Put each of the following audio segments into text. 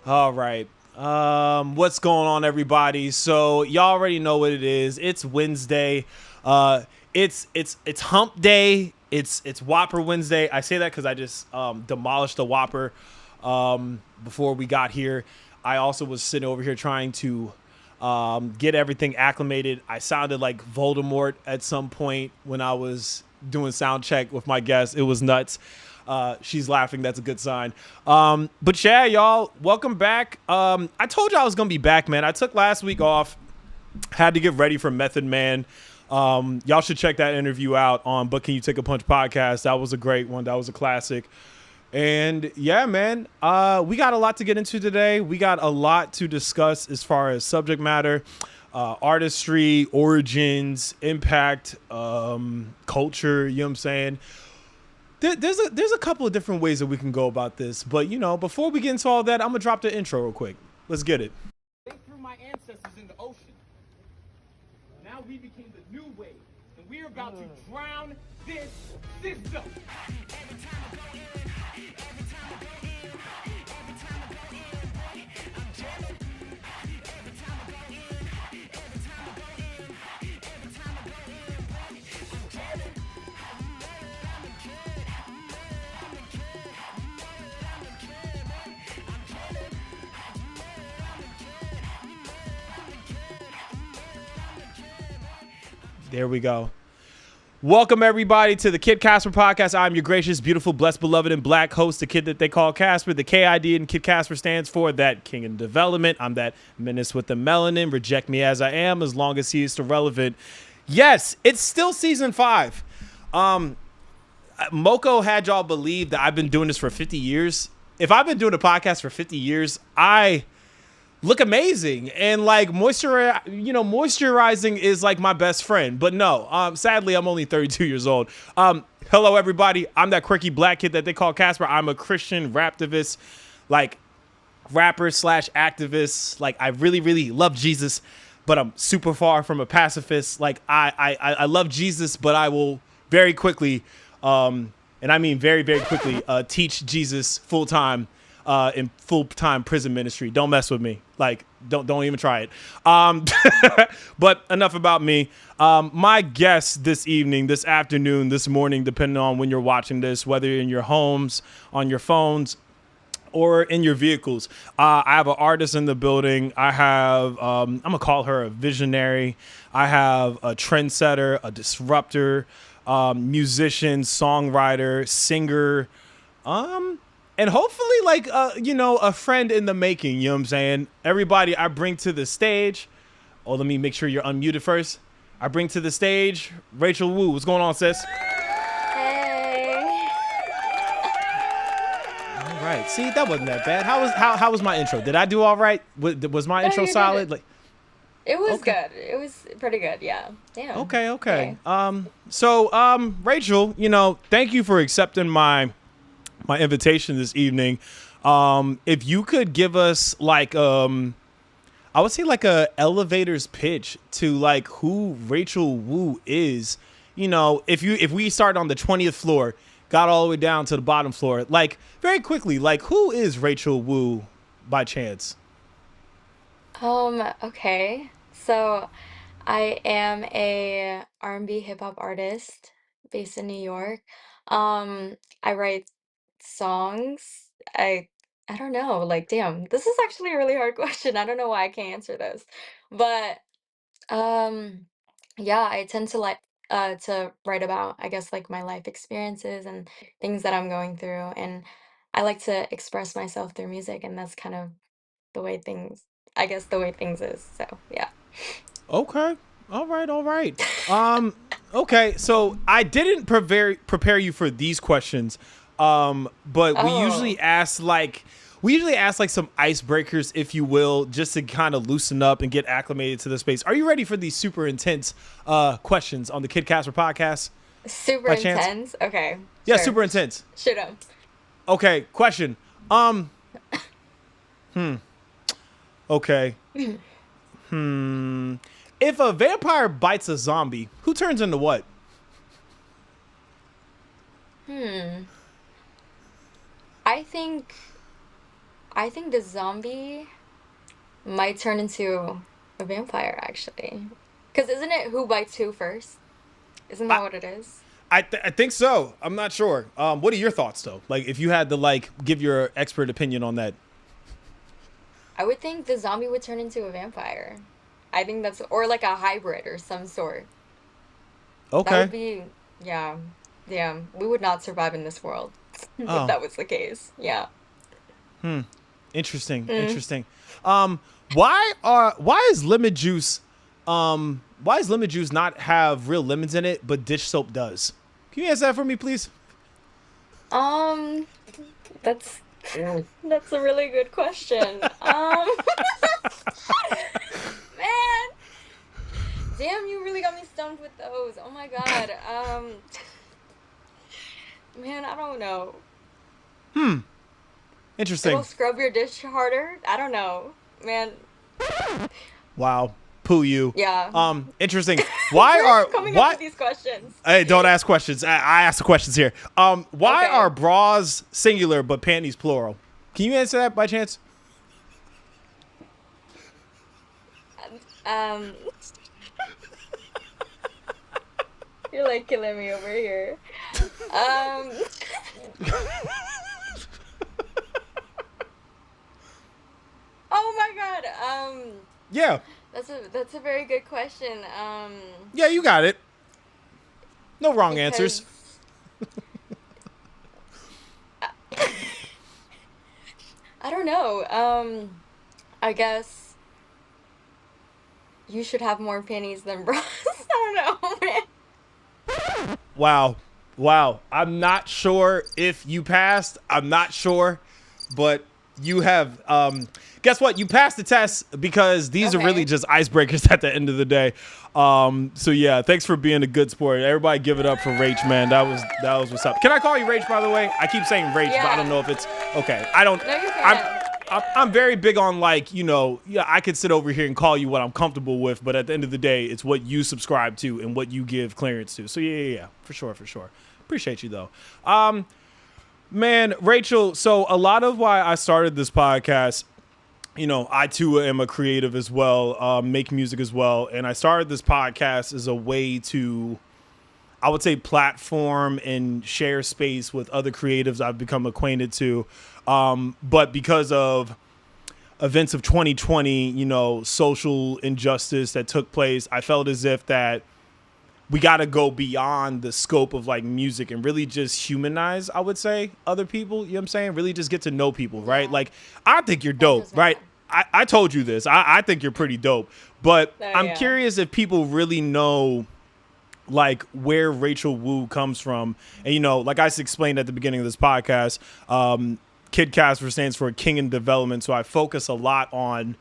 All right. What's going on, everybody? So y'all already know what it is. It's Wednesday. It's Hump Day. It's Whopper Wednesday. I say that because I just demolished the Whopper before we got here. I also was sitting over here trying to get everything acclimated. I sounded like Voldemort at some point when I was doing sound check with my guest. It was nuts. She's laughing. That's a good sign. But yeah, y'all, welcome back. I told you I was going to be back, man. I took last week off. Had to get ready for Method Man. Y'all should check that interview out on But Can You Take a Punch podcast. That was a great one. That was a classic. And yeah, man, we got a lot to get into today. We got a lot to discuss as far as subject matter, artistry, origins, impact, culture. You know what I'm saying? There's a couple of different ways that we can go about this. But, you know, before we get into all that, I'm going to drop the intro real quick. Let's get it. They threw my ancestors in the ocean. Now we became the new wave, and we're about to drown this system. There we go. Welcome, everybody, to the Kid Casper Podcast. I'm your gracious, beautiful, blessed, beloved, and black host, the kid that they call Casper. The KID in Kid Casper stands for that king in development. I'm that menace with the melanin. Reject me as I am, as long as he is still relevant. Yes, it's still season 5. Moko had y'all believe that I've been doing this for 50 years. If I've been doing a podcast for 50 years, I look amazing, and like moisturizing is like my best friend. But no, sadly, I'm only 32 years old. Hello, everybody. I'm that quirky black kid that they call Casper. I'm a Christian raptivist, like rapper / activist. Like I really, really love Jesus, but I'm super far from a pacifist. Like I love Jesus, but I will very quickly, and I mean very, very quickly, teach Jesus full time. In full-time prison ministry. Don't mess with me. Like, don't even try it. But enough about me. My guest this evening, this afternoon, this morning, depending on when you're watching this, whether in your homes, on your phones, or in your vehicles. I have an artist in the building. I have, I'm going to call her a visionary. I have a trendsetter, a disruptor, musician, songwriter, singer, and hopefully, like, a friend in the making, you know what I'm saying? Everybody I bring to the stage. Oh, let me make sure you're unmuted first. I bring to the stage Rachel Wu. What's going on, sis? Hey. All right. See, that wasn't that bad. How was my intro? Did I do all right? Was my intro solid? Like, it was okay. good. It was pretty good, yeah. Damn. Okay. Rachel, thank you for accepting my invitation this evening. If you could give us like I would say like a elevator's pitch to like who Rachel Wu is. If we start on the 20th floor, got all the way down to the bottom floor, like very quickly, like who is Rachel Wu by chance? Okay. So I am a R&B hip hop artist based in New York. I write songs. I don't know, like damn, this is actually a really hard question. I don't know why I can't answer this. But um yeah, I tend to write about, I guess, like my life experiences and things that I'm going through, and I like to express myself through music, and that's kind of the way things, I guess, the way things is. So, yeah. Okay. All right. Okay. So I didn't prepare you for these questions. But we usually ask like some icebreakers, if you will, just to kind of loosen up and get acclimated to the space. Are you ready for these super intense questions on the Kid Casper Podcast? Super intense? Okay. Yeah, Sure. super intense. Shoot 'em. Okay, question. Okay. If a vampire bites a zombie, who turns into what? I think the zombie might turn into a vampire, actually. Because isn't it who bites who first? Isn't that what it is? I think so. I'm not sure. What are your thoughts though? Like, if you had to like give your expert opinion on that. I would think the zombie would turn into a vampire. I think that's, or like a hybrid or some sort. Okay. That would be Yeah. Yeah. We would not survive in this world if Oh, that was the case. Yeah. interesting, Mm. interesting. Why is lemon juice not have real lemons in it, but dish soap does? Can you answer that for me, please? Um, that's that's a really good question. Man, damn, you really got me stumped with those. Oh my God. Man, I don't know. It'll Interesting. scrub your dish harder? I don't know. Man, Wow. Poo you. yeah. Interesting. Where are you coming up Why with these questions? Hey, don't ask questions. I ask the questions here. Why are Okay. bras singular but panties plural? Can you answer that by chance? Um, you're like killing me over here. Um, oh my God. Yeah. That's a very good question. Yeah, you got it. No wrong answers. Because I don't know. I guess you should have more panties than bras. I don't know, man. Wow. Wow. I'm not sure if you passed. I'm not sure. But you have guess what? You passed the test because these are really Okay. just icebreakers at the end of the day. So yeah, thanks for being a good sport. Everybody give it up for Rach, man. That was what's up. Can I call you Rach, by the way? I keep saying Rach, but I don't Yeah. know if it's okay. I don't No, you I'm can. I'm very big on like, yeah, I could sit over here and call you what I'm comfortable with, but at the end of the day, it's what you subscribe to and what you give clearance to. So yeah, for sure, for sure. Appreciate you though. Man, Rachel, so a lot of why I started this podcast, I too am a creative as well, make music as well. And I started this podcast as a way to, I would say, platform and share space with other creatives I've become acquainted to. But because of events of 2020, social injustice that took place, I felt as if that we got to go beyond the scope of like music and really just humanize, I would say, other people. You know what I'm saying? Really just get to know people, right? Yeah, Like, I think you're dope, right? 100%. I told you this. I think you're pretty dope. But Oh I'm yeah. curious if people really know like where Rachel Wu comes from. And like I explained at the beginning of this podcast, Kid Casper stands for King in Development. So I focus a lot on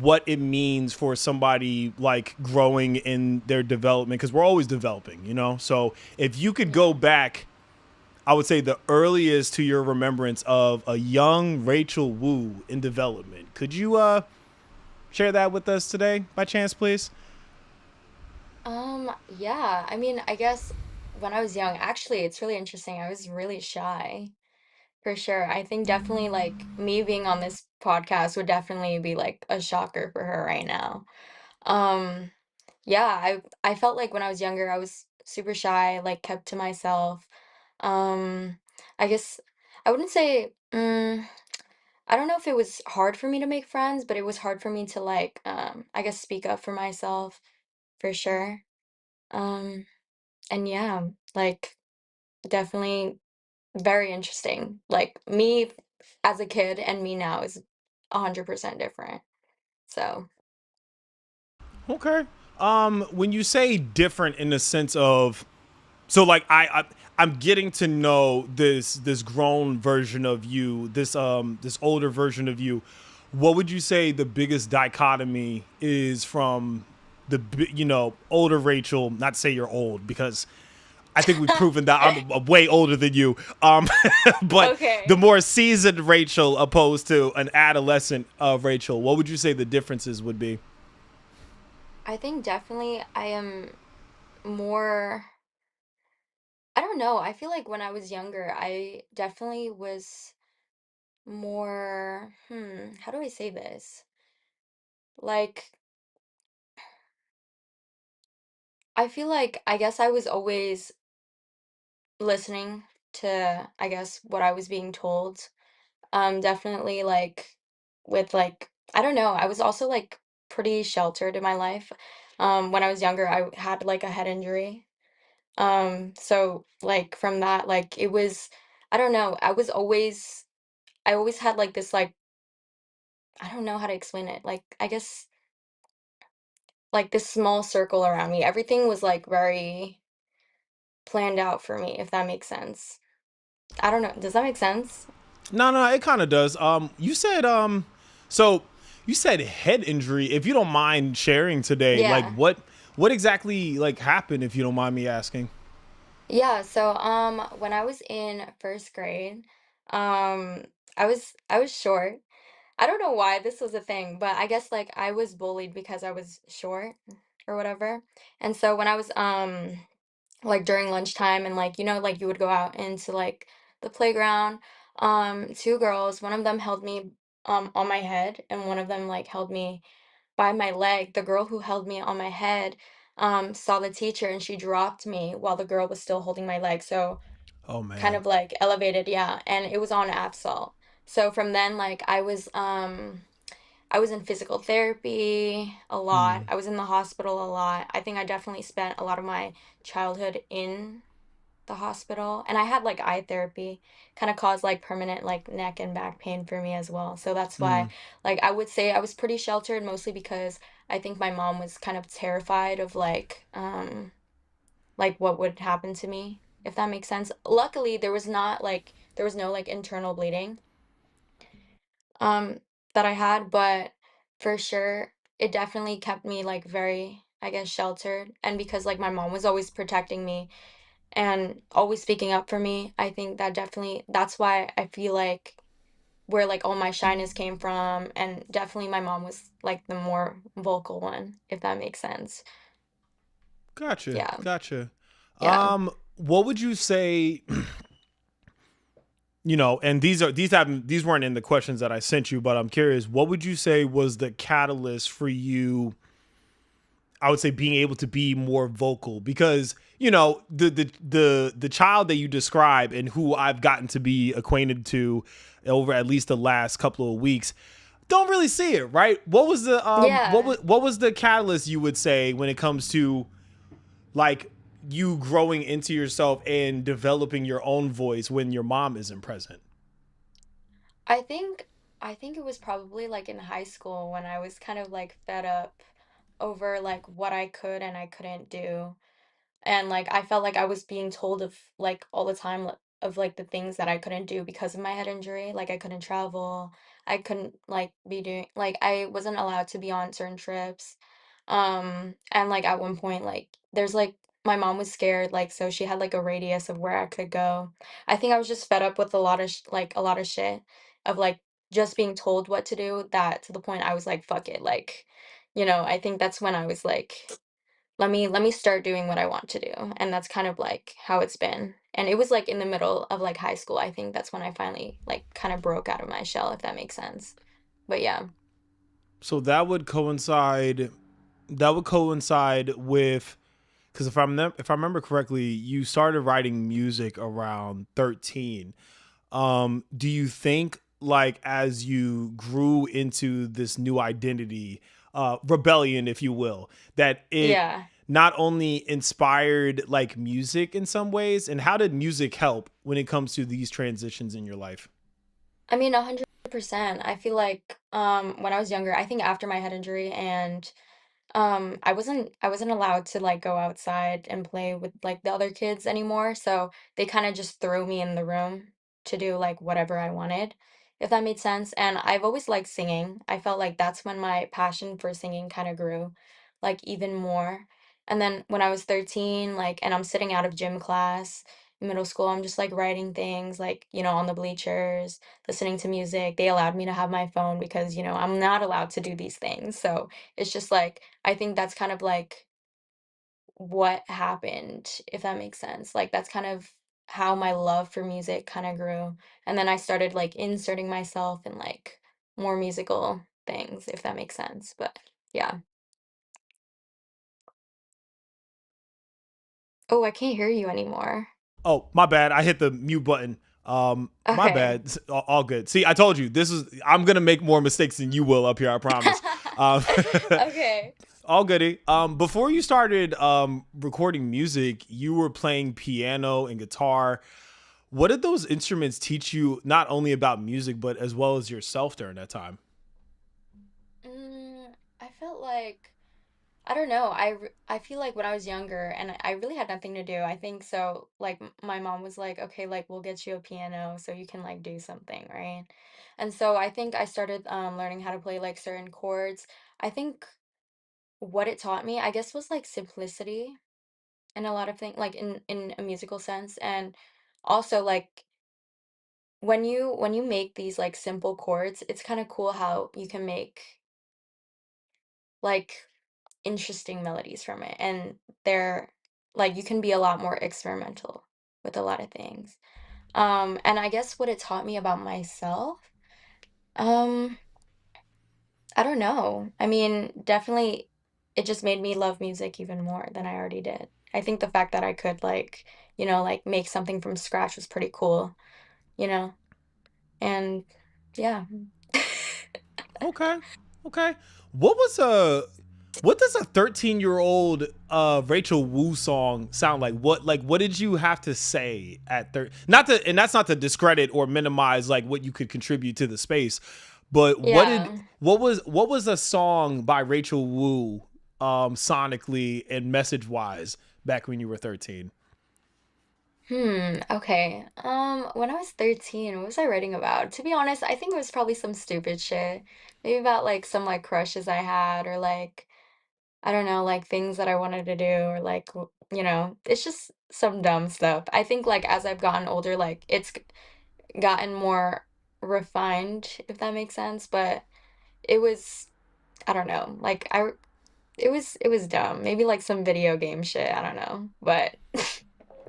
what it means for somebody like growing in their development because we're always developing, So if you could go Yeah. back, I would say the earliest to your remembrance of a young Rachel Wu in development. Could you share that with us today by chance, please? Yeah. I mean, I guess when I was young, actually, it's really interesting. I was really shy, for sure. I think definitely like me being on this podcast would definitely be like a shocker for her right now. Um, yeah, I felt like when I was younger, I was super shy, like kept to myself. I guess I wouldn't say I don't know if it was hard for me to make friends, but it was hard for me to like I guess speak up for myself for sure. Um and yeah, like definitely very interesting. Like me as a kid and me now is 100% different. So, Okay. When you say different in the sense of, so like I'm getting to know this grown version of you, this older version of you. What would you say the biggest dichotomy is from the older Rachel? Not to say you're old because I think we've proven that I'm way older than you. But the okay. more seasoned Rachel opposed to an adolescent of Rachel, what would you say the differences would be? I think definitely I am more I don't know. I feel like when I was younger, I definitely was more, how do I say this? Like, I feel like I guess I was always listening to, I guess, what I was being told. Definitely like with like, I don't know, I was also like pretty sheltered in my life. When I was younger, I had like a head injury. So like from that, like it was, I don't know, I always had like this like, I don't know how to explain it. Like I guess like this small circle around me. Everything was like very planned out for me, if that makes sense. I don't know. Does that make sense? No, no, it kind of does. You said so you said head injury. If you don't mind sharing today, like Yeah. what exactly like happened? If you don't mind me asking. Yeah, so when I was in first grade, um I was short. I don't know why this was a thing, but I guess like I was bullied because I was short or whatever. And so when I was like during lunchtime and like like you would go out into like the playground, two girls, one of them held me on my head and one of them like held me by my leg. The girl who held me on my head saw the teacher and she dropped me while the girl was still holding my leg. So Oh kind man. of like elevated, yeah, and it was on asphalt. So from then like I was in physical therapy a lot. Hmm. I was in the hospital a lot. I think I definitely spent a lot of my childhood in the hospital. And I had like eye therapy, kind of caused like permanent like neck and back pain for me as well. So that's Hmm. why like I would say I was pretty sheltered mostly because I think my mom was kind of terrified of like what would happen to me, if that makes sense. Luckily, there was no like internal bleeding um that I had, but for sure it definitely kept me like very, I guess, sheltered. And because like my mom was always protecting me and always speaking up for me, I think that definitely that's why I feel like where like all my shyness came from, and definitely my mom was like the more vocal one, if that makes sense. Gotcha. Yeah. Gotcha. Yeah. What would you say? You know, and these weren't in the questions that I sent you, but I'm curious. What would you say was the catalyst for you? I would say being able to be more vocal because you know the child that you describe and who I've gotten to be acquainted to over at least the last couple of weeks don't really see it, right? What was the Yeah. what was the catalyst you would say when it comes to like you growing into yourself and developing your own voice when your mom isn't present? I think I think it was probably like in high school when I was kind of like fed up over like what I could and I couldn't do. And like I felt like I was being told of like all the time of like the things that I couldn't do because of my head injury. Like I couldn't travel. I couldn't like be doing like I wasn't allowed to be on certain trips. And like at one point like there's like my mom was scared, like so she had like a radius of where I could go. I think I was just fed up with a lot of like a lot of shit of like just being told what to do, that to the point I was like fuck it, like I think that's when I was like let me start doing what I want to do. And that's kind of like how it's been. And it was like in the middle of like high school. I think that's when I finally like kind of broke out of my shell, if that makes sense. But yeah. So that would coincide with because if I remember correctly, you started writing music around 13. Do you think like as you grew into this new identity, rebellion, if you will, that it Yeah. not only inspired like music in some ways, and how did music help when it comes to these transitions in your life? I mean, 100%. I feel like when I was younger, I think after my head injury and I wasn't allowed to like go outside and play with like the other kids anymore. So they kind of just threw me in the room to do like whatever I wanted, if that made sense. And I've always liked singing. I felt like that's when my passion for singing kind of grew, like even more. And then when I was 13, like, and I'm sitting out of gym class in middle school, I'm just like writing things like, on the bleachers, listening to music. They allowed me to have my phone because, I'm not allowed to do these things. So it's just like, I think that's kind of like what happened, if that makes sense. Like that's kind of how my love for music kind of grew. And then I started like inserting myself in like more musical things, if that makes sense. But yeah. Oh, I can't hear you anymore. Oh, my bad. I hit the mute button. My Okay. bad. All good. See, I told you this is. I'm gonna make more mistakes than you will up here. I promise. Um, Okay. All goody. Before you started recording music, you were playing piano and guitar. What did those instruments teach you, not only about music, but as well as yourself during that time? I felt like I don't know. I feel like when I was younger and I really had nothing to do. I think so. Like my mom was like, okay, like we'll get you a piano so you can like do something, right? And so I think I started learning how to play like certain chords. I think what it taught me, I guess, was like simplicity in a lot of things, like in a musical sense, and also like when you make these like simple chords, it's kind of cool how you can make like interesting melodies from it, and they're like you can be a lot more experimental with a lot of things. And I guess what it taught me about myself, um, I don't know. I mean, definitely it just made me love music even more than I already did. I think the fact that I could like, like make something from scratch was pretty cool, you know? And yeah. Okay. Okay. What was what does a 13-year-old Rachel Wu song sound like? What did you have to say at 30? Not to, and that's not to discredit or minimize like what you could contribute to the space, but Yeah. what was a song by Rachel Wu sonically and message wise back when you were 13? Okay. When I was 13, what was I writing about? To be honest, I think it was probably some stupid shit. Maybe about like some like crushes I had or like I don't know, like things that I wanted to do or like it's just some dumb stuff. I think like as I've gotten older, like gotten more refined, if that makes sense, but it was I don't know, like it was dumb. Maybe like some video game shit, I don't know. But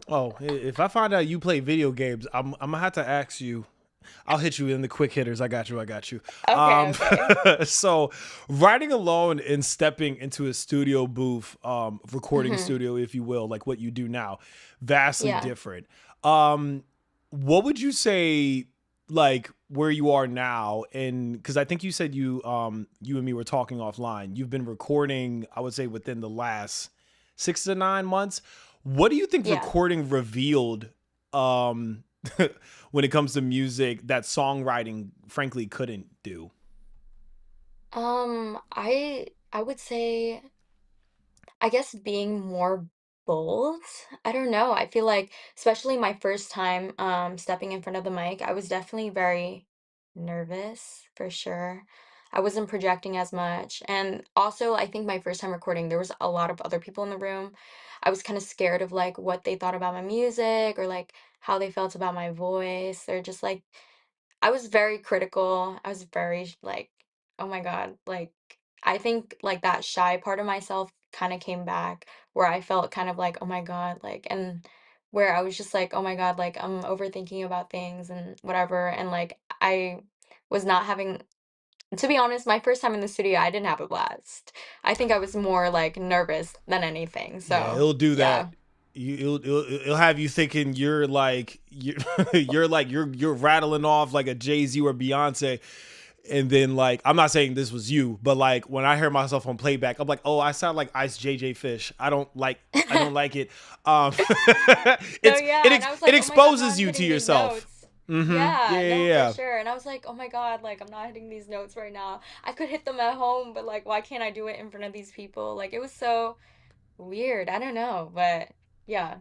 Oh, if I find out you play video games, I'm gonna have to ask you. I'll hit you in the quick hitters. I got you. I got you. okay, Um, okay. so writing alone and stepping into a studio booth, recording hmm studio, if you will, like what you do now, vastly Yeah. different. What would you say, like where you are now? And because I think you said you and me were talking offline. You've been recording, I would say, within the last 6 to 9 months. What do you think Yeah. recording revealed? Um, when it comes to music that songwriting frankly couldn't do. I would say I guess being more bold. I don't know. I feel like, especially my first time stepping in front of the mic, I was definitely very nervous for sure. I wasn't projecting as much. And also, I think my first time recording, there was a lot of other people in the room. I was kind of scared of like what they thought about my music or like how they felt about my voice or just like I was very critical. I was very like, oh my God, like I think like that shy part of myself kind of came back where I felt kind of like, oh my God, like and where I was just like, oh my God, like I'm overthinking about things and whatever. And like I was not having to be honest, my first time in the studio, I didn't have a blast. I think I was more like nervous than anything. Yeah, So it'll do yeah. that. It'll have you thinking you're like you're rattling off like a Jay-Z or Beyonce, and then like I'm not saying this was you, but like when I hear myself on playback, I'm like, oh, I sound like Ice JJ Fish. I don't like it. Um, No, yeah, and I was it like, "Oh my God, I'm not exposes you to hitting these yourself. notes." Mm-hmm. Yeah, Yeah, yeah, no, for yeah. sure. And I was like, "Oh my God, like I'm not hitting these notes right now. I could hit them at home, but like why can't I do it in front of these people?" Like it was so weird. I don't know, but yeah,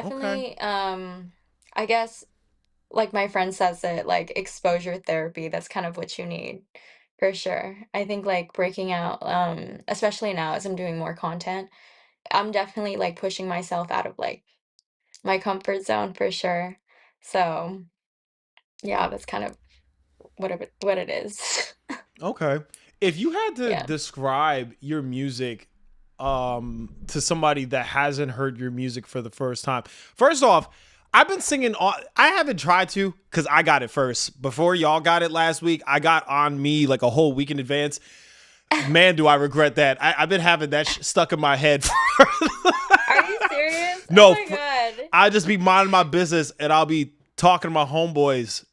Okay. definitely I guess like my friend says it, like exposure therapy, that's kind of what you need for sure. I think like breaking out especially now as I'm doing more content, I'm definitely like pushing myself out of like my comfort zone for sure. So, yeah, that's kind of what it is. Okay. If you had to Yeah. describe your music to somebody that hasn't heard your music for the first time. First off, I've been singing all, I haven't tried to cuz I got it first. Before y'all got it last week, I got On Me like a whole week in advance. Man, do I regret that. I've been having that stuck in my head. Are you serious? Oh No, my God. I just be minding my business and I'll be talking to my homeboys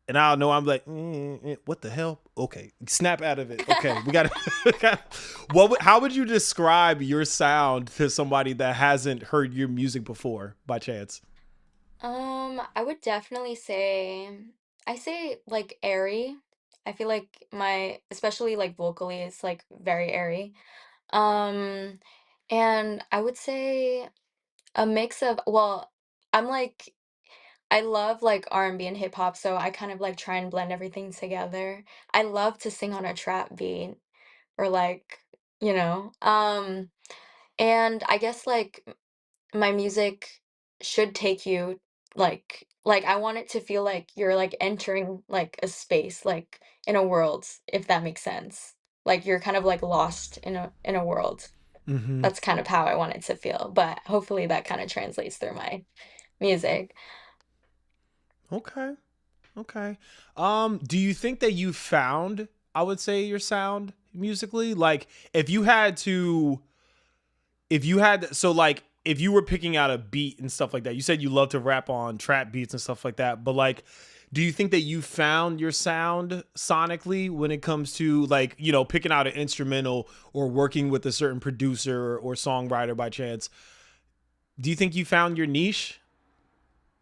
and I'll know I'm like, what the hell? Okay, snap out of it. Okay, we got to. How would you describe your sound to somebody that hasn't heard your music before by chance? I would definitely say I say like airy. I feel like especially like vocally, it's like very airy. Um, and I would say a mix of, well, I'm like I love like R&B and hip hop, so I kind of like try and blend everything together. I love to sing on a trap beat or like, you know. And I guess like my music should take you like I want it to feel like you're like entering like a space, like in a world, if that makes sense. Like you're kind of like lost in a world. Mm-hmm. That's kind of how I want it to feel, but hopefully that kind of translates through my music. Okay. Okay. Do you think that you found, I would say, your sound musically? Like, if you were picking out a beat and stuff like that, you said you love to rap on trap beats and stuff like that, but like, do you think that you found your sound sonically when it comes to like, picking out an instrumental or working with a certain producer or songwriter by chance? Do you think you found your niche?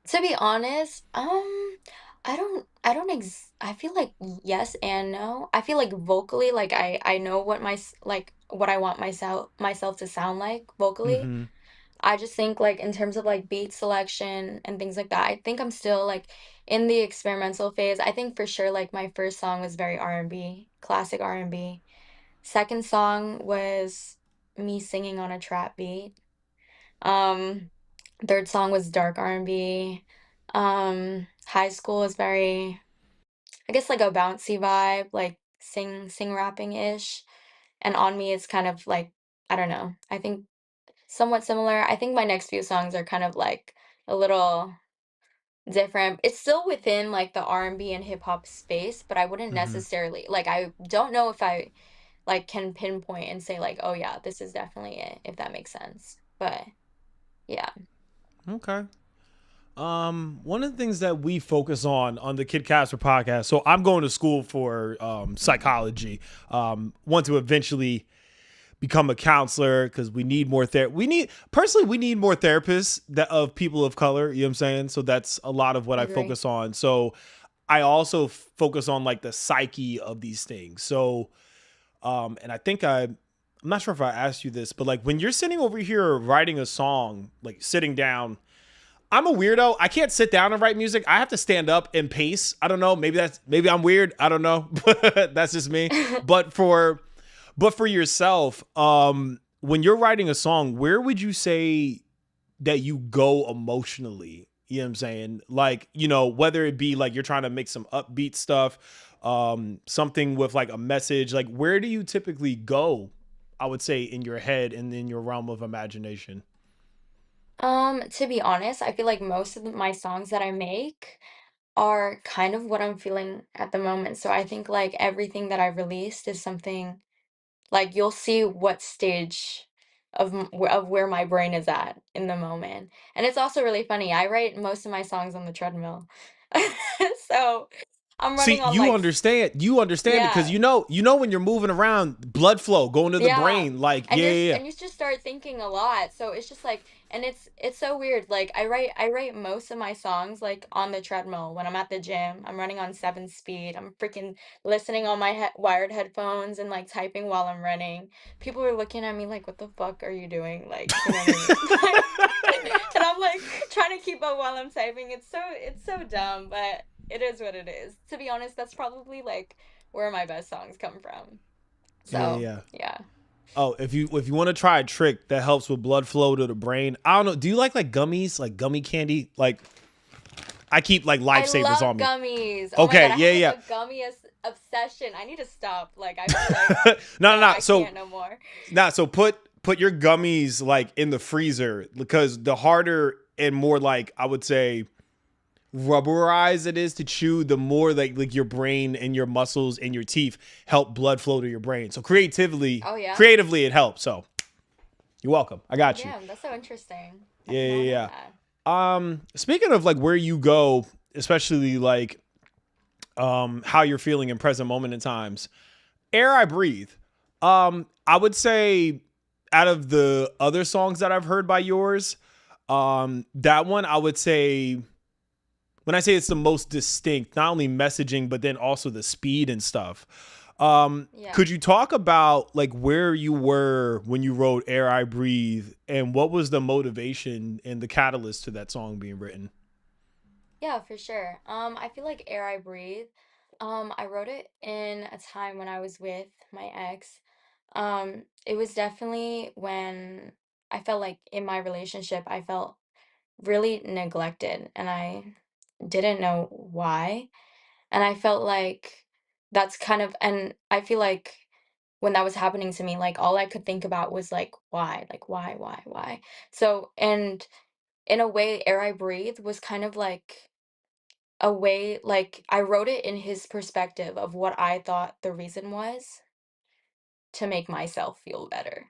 To be honest, I feel like yes and no. I feel like vocally, like I know like what I want myself to sound like vocally. Mm-hmm. I just think like in terms of like beat selection and things like that, I think I'm still like in the experimental phase. I think for sure like my first song was very R&B, classic R&B. Second song was me singing on a trap beat. Um, Third song was dark R&B. High School is very, I guess like a bouncy vibe, like sing rapping ish. And On Me is kind of like, I don't know. I think somewhat similar. I think my next few songs are kind of like a little different. It's still within like the R&B and hip hop space, but I wouldn't Mm-hmm. necessarily like I don't know if I like can pinpoint and say like, "Oh yeah, this is definitely it," if that makes sense. But yeah. Okay. One of the things that we focus on the Kid Casper podcast. So I'm going to school for psychology. Want to eventually become a counselor because we need more we need more therapists of people of color. You know what I'm saying? So that's a lot of what I Agree. focus on. So I also focus on like the psyche of these things. So and I'm not sure if I asked you this, but like when you're sitting over here writing a song, like sitting down, I'm a weirdo. I can't sit down and write music. I have to stand up and pace. I don't know. Maybe I'm weird. I don't know. That's just me. But for yourself, when you're writing a song, where would you say that you go emotionally? You know what I'm saying? Like, whether it be like you're trying to make some upbeat stuff, something with like a message, like where do you typically go? I would say in your head and in your realm of imagination. To be honest, I feel like most of my songs that I make are kind of what I'm feeling at the moment. So I think like everything that I've released is something like you'll see what stage of where my brain is at in the moment. And it's also really funny. I write most of my songs on the treadmill. So I'm running See, on you understand it because yeah. when you're moving around, blood flow going to the Yeah. brain. Like, yeah, yeah, yeah. And you just start thinking a lot. So it's just like and it's so weird. Like I write most of my songs like on the treadmill when I'm at the gym. I'm running on 7 speed. I'm freaking listening on my wired headphones and like typing while I'm running. People are looking at me like, "What the fuck are you doing?" Like, you know what I mean? And I'm like trying to keep up while I'm typing. It's so dumb, but it is what it is. To be honest, that's probably like where my best songs come from. Yeah, yeah, So, yeah. yeah. Oh, if you want to try a trick that helps with blood flow to the brain, I don't know. Do you like gummies, like gummy candy? Like I keep like I lifesavers love on me. gummies. Oh my Okay, God, I yeah, have like yeah. a gummy obsession. I need to stop. Like, I feel like, No, no, no, no. I So can't no more. so put your gummies like in the freezer because the harder and more like I would say rubberized it is to chew, the more like your brain and your muscles and your teeth help blood flow to your brain. So Oh, yeah? creatively it helps. So you're welcome. I Oh, got you. damn, that's so interesting. I Yeah, did not know yeah, that. yeah. Speaking of like where you go, especially like how you're feeling in present moment in times. Air I Breathe. I would say out of the other songs that I've heard by yours, that one I would say, when I say it's the most distinct, not only messaging but then also the speed and stuff. Yeah. Could you talk about like where you were when you wrote Air I Breathe and what was the motivation and the catalyst to that song being written? Yeah, for sure. I feel like Air I Breathe, I wrote it in a time when I was with my ex. It was definitely when I felt like in my relationship, I felt really neglected and I didn't know why. And I felt like that's kind of, and I feel like when that was happening to me, like all I could think about was like, why? So, and in a way, Air I Breathe was kind of like a way, like I wrote it in his perspective of what I thought the reason was to make myself feel better,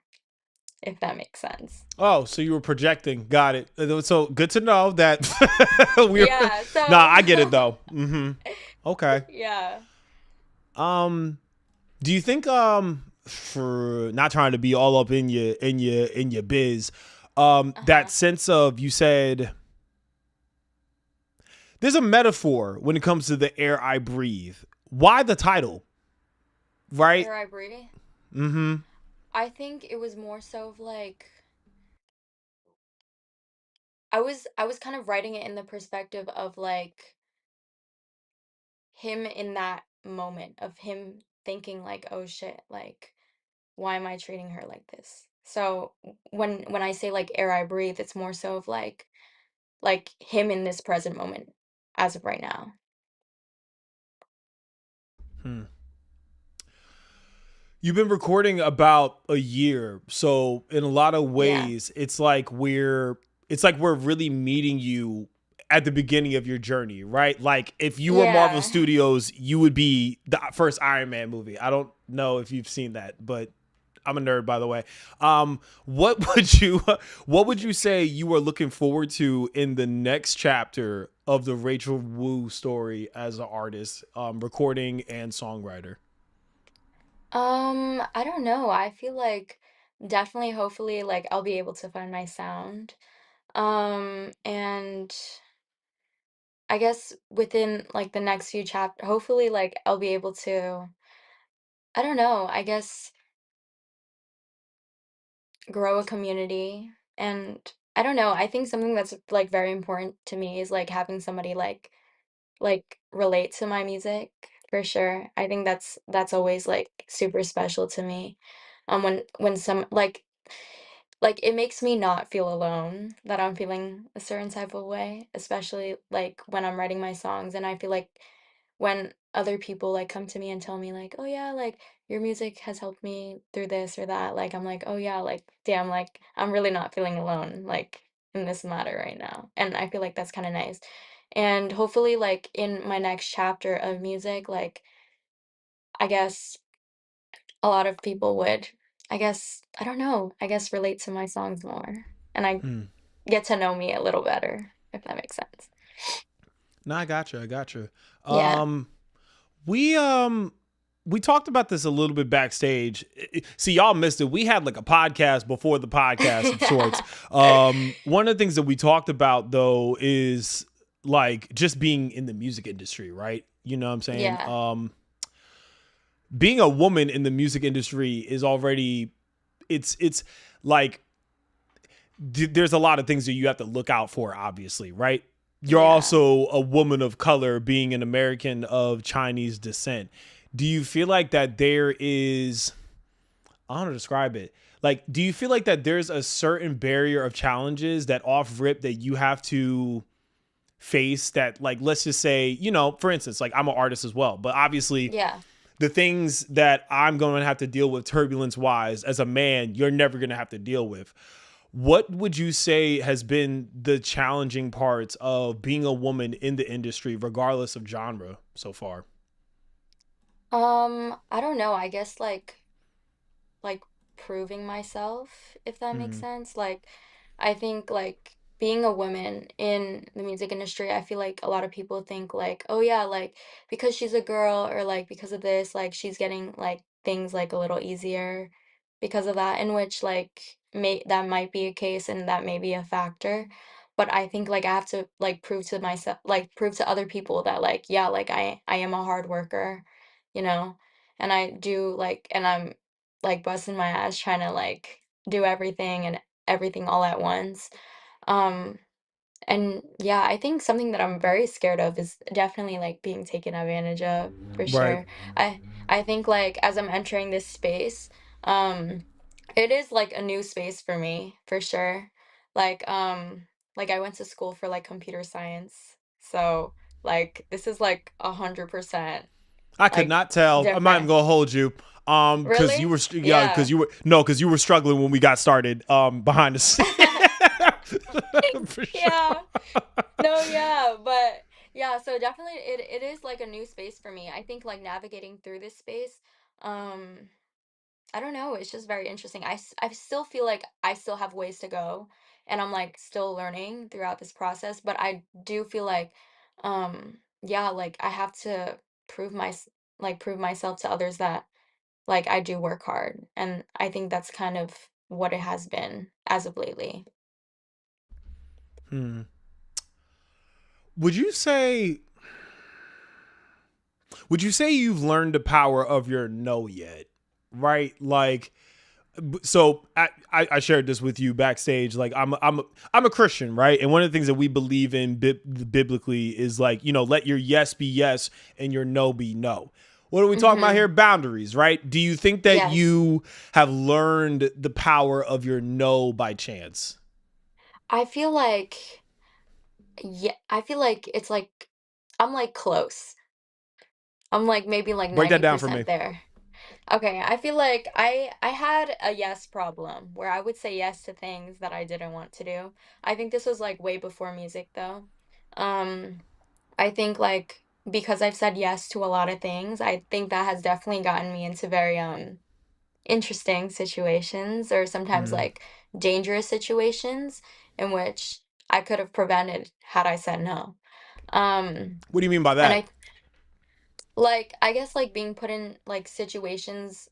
if that makes sense. Oh, so you were projecting. Got it. So good to know that we're. Yeah, Nah, so I get it though. Okay. yeah. Um, do you think for not trying to be all up in your biz, that Uh-huh. sense of, you said there's a metaphor when it comes to the air I breathe. Why the title? Right? Air I Breathe. Mm-hmm. I think it was more so of like I was kind of writing it in the perspective of like him in that moment of him thinking like, "Oh shit, like why am I treating her like this?" So when I say like air I breathe, it's more so of like him in this present moment as of right now. Hmm. You've been recording about a year, so in a lot of Yeah. ways, it's like we're really meeting you at the beginning of your journey, right? Like if you were Marvel Yeah. Studios, you would be the first Iron Man movie. I don't know if you've seen that, but I'm a nerd, by the way. What would you what would you say you are looking forward to in the next chapter of the Rachel Wu story as an artist, recording and songwriter? I don't know. I feel like definitely hopefully like I'll be able to find my sound. And I guess within like the next few chapter hopefully like I'll be able to I don't know, I guess grow a community and I don't know, I think something that's like very important to me is like having somebody like relate to my music for sure. I think that's always like super special to me. When some like it makes me not feel alone that I'm feeling a certain type of way, especially like when I'm writing my songs and I feel like when other people like come to me and tell me like, "Oh yeah, like your music has helped me through this or that." Like I'm like, "Oh yeah, like damn, like I'm really not feeling alone like in this matter right now." And I feel like that's kind of nice. And hopefully like in my next chapter of music, like I guess a lot of people would I guess I don't know, I guess relate to my songs more. And I Hmm. get to know me a little better, if that makes sense. No, I gotcha. I gotcha. Yeah. Um, we um we talked about this a little bit backstage. See, y'all missed it. We had like a podcast before the podcast of sorts. One of the things that we talked about though is like just being in the music industry, right? You know what I'm saying? Yeah. Being a woman in the music industry is already, it's like there's a lot of things that you have to look out for, obviously, right? You're Yeah. also a woman of color, being an American of Chinese descent. Do you feel like that there is, I don't know how to describe it. Like, do you feel like that there's a certain barrier of challenges that off rip that you have to face that, like, let's just say, for instance, like I'm an artist as well, but obviously Yeah. the things that I'm going to have to deal with turbulence wise as a man, you're never going to have to deal with. What would you say has been the challenging parts of being a woman in the industry, regardless of genre so far? I don't know. I guess like proving myself, if that makes Mm. sense. Like I think like being a woman in the music industry, I feel like a lot of people think like, oh yeah, like because she's a girl or like because of this, like she's getting like things like a little easier because of that, in which like that might be a case and that may be a factor. But I think like I have to like prove to myself, like prove to other people that like, yeah, like I am a hard worker, you know, and I do like, and I'm like busting my ass trying to like do everything and everything all at once. Um, and yeah, I think something that I'm very scared of is definitely like being taken advantage of for Right. sure. I think like as I'm entering this space, um, it is like a new space for me for sure. Like like I went to school for like computer science. So like this is like 100% I could like not tell. I'm not even different. gonna hold you. Because you Really? were, yeah, Yeah. because you were, no, because you were struggling when we got started. Behind the scenes. For sure. Yeah. No, yeah, but yeah, so definitely it is like a new space for me. I think like navigating through this space, um, I don't know, it's just very interesting. I still feel like I still have ways to go and I'm like still learning throughout this process, but I do feel like yeah, like I have to prove my like prove myself to others that like I do work hard. And I think that's kind of what it has been as of lately. Hmm. Would you say? Would you say you've learned the power of your no yet? Right, like so I shared this with you backstage. Like I'm a Christian, right? And one of the things that we believe in biblically is like, you know, let your yes be yes and your no be no. What are we talking about here? Mhm. Boundaries, right? Do you think that Yes. you have learned the power of your no by chance? I feel like yeah, I feel like it's like I'm like close. I'm like maybe like Break that down for me. 90% there. Okay, I feel like I had a yes problem where I would say yes to things that I didn't want to do. I think this was like way before music though. Um, I think like because I've said yes to a lot of things, I think that has definitely gotten me into very interesting situations or sometimes Hmm. like dangerous situations in which I could have prevented had I said no. Um, What do you mean by and that? like I guess like being put in like situations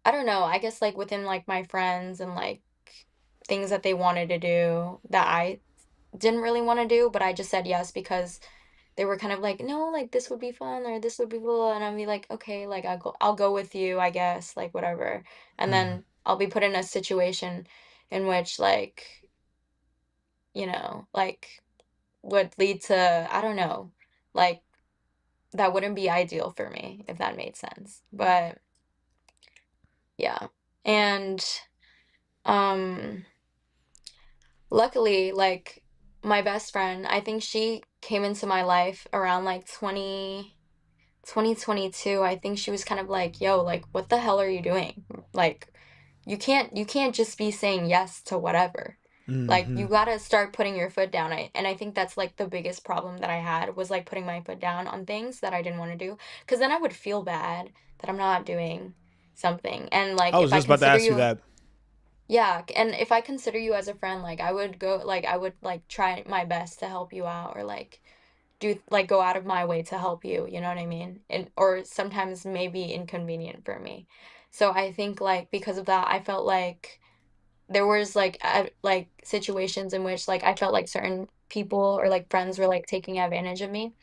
I don't know, I guess like within like my friends and like things that they wanted to do that I didn't really want to do, but I just said yes because they were kind of like, no, like this would be fun or this would be cool. And I'd be like, okay, like I'll go with you, I guess, like whatever. And Hmm. then I'll be put in a situation in which like, like would lead to, I don't know, like that wouldn't be ideal for me, if that made sense. But yeah. And um luckily, like my best friend, I think she came into my life around like 2022. I think she was kind of like, "Yo, like what the hell are you doing? Like you can't just be saying yes to whatever. Like Hmm. you got to start putting your foot down." And I think that's like the biggest problem that I had was like putting my foot down on things that I didn't want to do because then I would feel bad that I'm not doing something. And like I if was I just about to consider ask you you that. yeah, and if I consider you as a friend, like I would like try my best to help you out or like do like go out of my way to help you, you know what I mean? And or sometimes maybe inconvenient for me. So I think like because of that, I felt like there was like situations in which like I felt like certain people or like friends were like taking advantage of me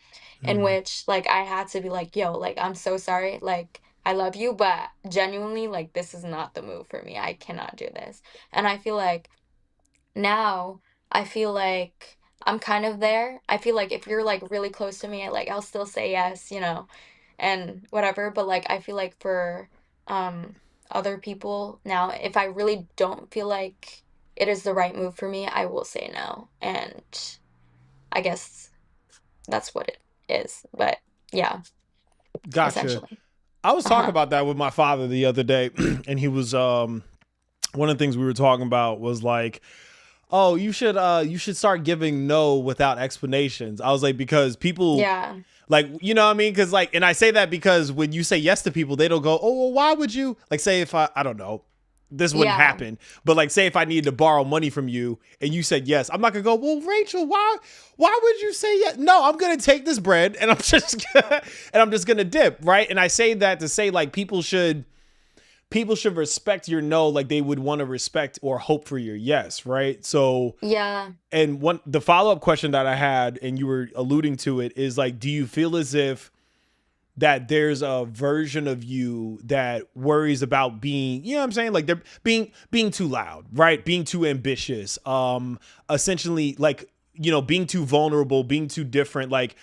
in Hmm. which like I had to be like, yo, like I'm so sorry. Like I love you, but genuinely like this is not the move for me. I cannot do this. And I feel like now I feel like I'm kind of there. I feel like if you're like really close to me, like I'll still say yes, and whatever, but like I feel like for um other people now, if I really don't feel like it is the right move for me, I will say no. And I guess that's what it is. But yeah, Gotcha. essentially. I was talking Uh-huh. about that with my father the other day, and he was one of the things we were talking about was like, oh, you should start giving no without explanations. I was like, because people Yeah. like, you know what I mean? Because like, and I say that because when you say yes to people, they don't go, oh, well, why would you? Like, say if I don't know. this wouldn't Yeah. happen. But like, say if I needed to borrow money from you and you said yes, I'm not gonna go, well, Rachel, why would you say yes? No, I'm gonna take this bread and I'm just gonna dip, right? And I say that to say like people should respect your no like they would want to respect or hope for your yes, right? So Yeah. and the follow-up question that I had, and you were alluding to it, is like, do you feel as if that there's a version of you that worries about being, you know what I'm saying? Like they're being too loud, right? Being too ambitious, essentially like, you know, being too vulnerable, being too different, like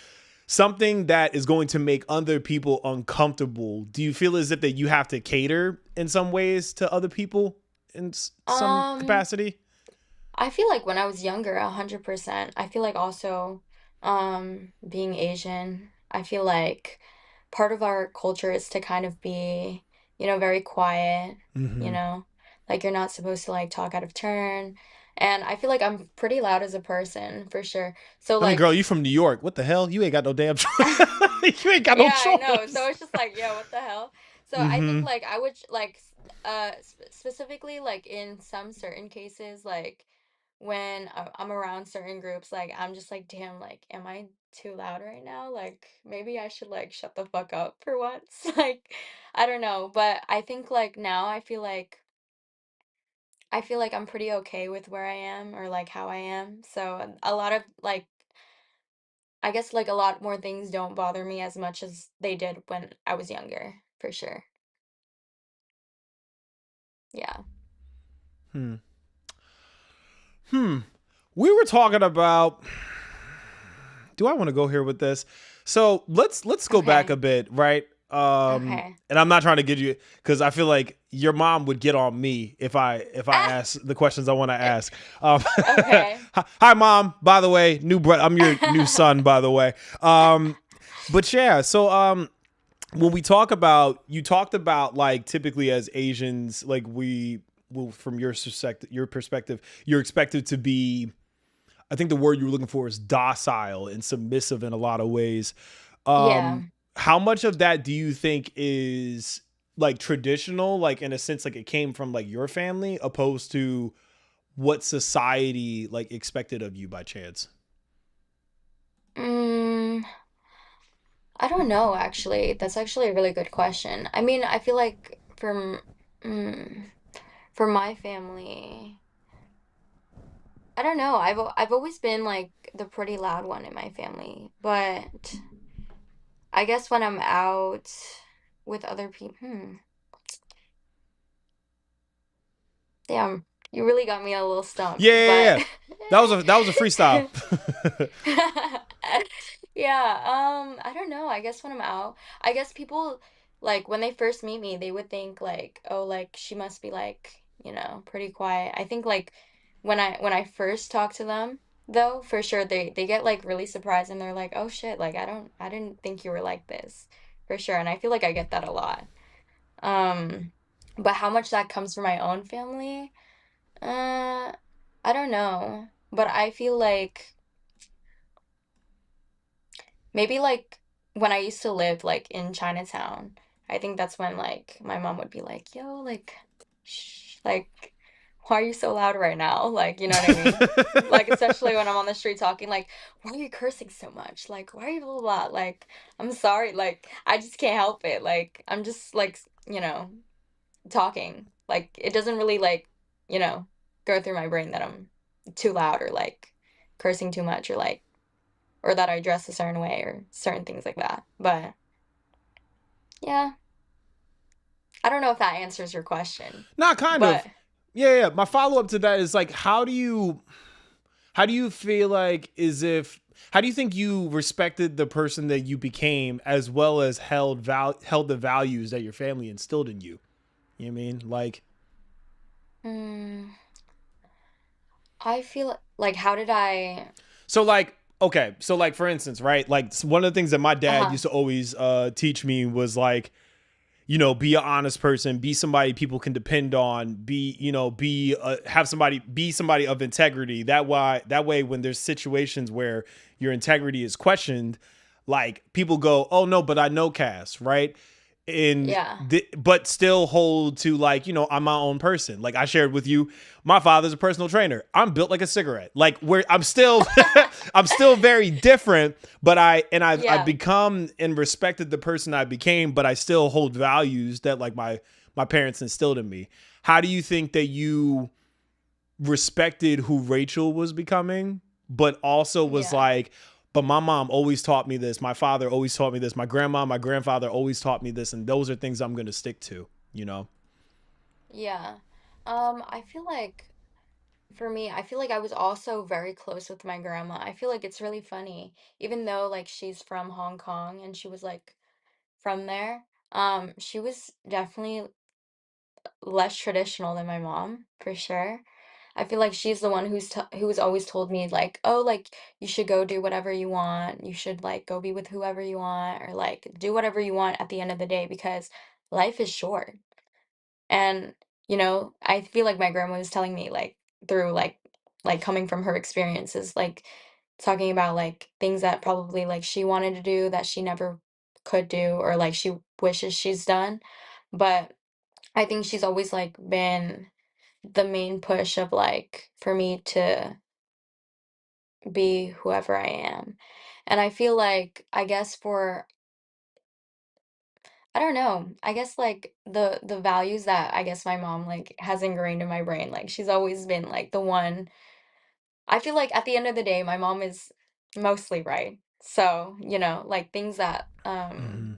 something that is going to make other people uncomfortable. Do you feel as if that you have to cater in some ways to other people in some Um, capacity? I feel like when I was younger, 100%. I feel like also, being Asian, I feel like part of our culture is to kind of be, very quiet, you Mm-hmm. know, like you're not supposed to like talk out of turn. And I feel like I'm pretty loud as a person, for sure. So I mean, girl, like, you from New York. What the hell? You ain't got no damn you ain't got no yeah, I know. So choice. it's just like, yeah, what the hell? So I think Mm-hmm. like I would specifically like in some certain cases, like when I'm around certain groups, like I'm just like, damn, like, am I too loud right now? Like maybe I should like shut the fuck up for once. Like I don't know, but I think like now I feel like I'm pretty okay with where I am or like how I am. So a lot of like I guess like a lot more things don't bother me as much as they did when I was younger, for sure. Yeah. Hmm. Hmm. We were talking about. Do I want to go here with this? So let's go back a Okay. bit, right? Okay. And I'm not trying to get you because I feel like your mom would get on me if I Ah! ask the questions I want to ask. Um, Okay. hi, mom. By the way, I'm your new son. By the way. But yeah. So when we talk about, you talked about like typically as Asians, like we will, from your perspective, you're expected to be, I think the word you were looking for is docile and submissive in a lot of ways. Yeah. How much of that do you think is like traditional, like in a sense, like it came from like your family opposed to what society like expected of you by chance? Mm, I don't know, actually. That's actually a really good question. I mean, I feel like mm, for my family, I don't know. I've always been like the pretty loud one in my family, but I guess when I'm out with other people, damn, you really got me a little Yeah, stumped, yeah, but yeah. That was a freestyle. yeah, I don't know. I guess when I'm out, I guess people like when they first meet me, they would think like, oh, like she must be like, pretty quiet. I think like when I first talk to them, though, for sure they get like really surprised and they're like, "Oh shit, like I didn't think you were like this." For sure. And I feel like I get that a lot. Um, but how much that comes from my own family? Uh, I don't know. But I feel like maybe like when I used to live like in Chinatown, I think that's when like my mom would be like, "Yo, like, shh, like, why are you so loud right now?" Like, you know what I mean? Like, especially when I'm on the street talking, like, "Why are you cursing so much? Like, why are you blah blah blah?" Like, I'm sorry, like, I just can't help it. Like, I'm just like, talking. Like, it doesn't really like, you know, go through my brain that I'm too loud or like cursing too much or like or that I dress a certain way or certain things like that. But yeah, I don't know if that answers your question. Not kind But of. Yeah, yeah. My follow up to that is like, how do you feel like how do you think you respected the person that you became as well as held the values that your family instilled in you? You know what I mean? Like, mm, I feel like how did I so like, okay, so like for instance, right? Like one of the things that my dad uh-huh. used to always teach me was like, be an honest person, be somebody people can depend on, be somebody of integrity. That way, when there's situations where your integrity is questioned, like people go, oh no, but I know Cass, right? and Yeah. but still hold to, like, I'm my own person. Like I shared with you, my father's a personal trainer. I'm built like a cigarette. Like where I'm still I'm still very different, but I've Yeah. become and respected the person I became, but I still hold values that like my parents instilled in me. How do you think that you respected who Rachel was becoming, but also was Yeah. like, but my mom always taught me this. My father always taught me this. My grandma, my grandfather always taught me this. And those are things I'm going to stick to, you know? Yeah. I feel like for me, I feel like I was also very close with my grandma. I feel like it's really funny, even though like she's from Hong Kong and she was like from there. She was definitely less traditional than my mom, for sure. I feel like she's the one who's always told me like, "Oh, like you should go do whatever you want. You should like go be with whoever you want or like do whatever you want at the end of the day because life is short." And, I feel like my grandma was telling me like through like coming from her experiences, like talking about like things that probably like she wanted to do that she never could do or like she wishes she's done. But I think she's always like been the main push of like for me to be whoever I am. And I feel like I guess for I don't know. I guess like the values that I guess my mom like has ingrained in my brain. Like she's always been like the one. I feel like at the end of the day, my mom is mostly right. So, like things Mm-hmm.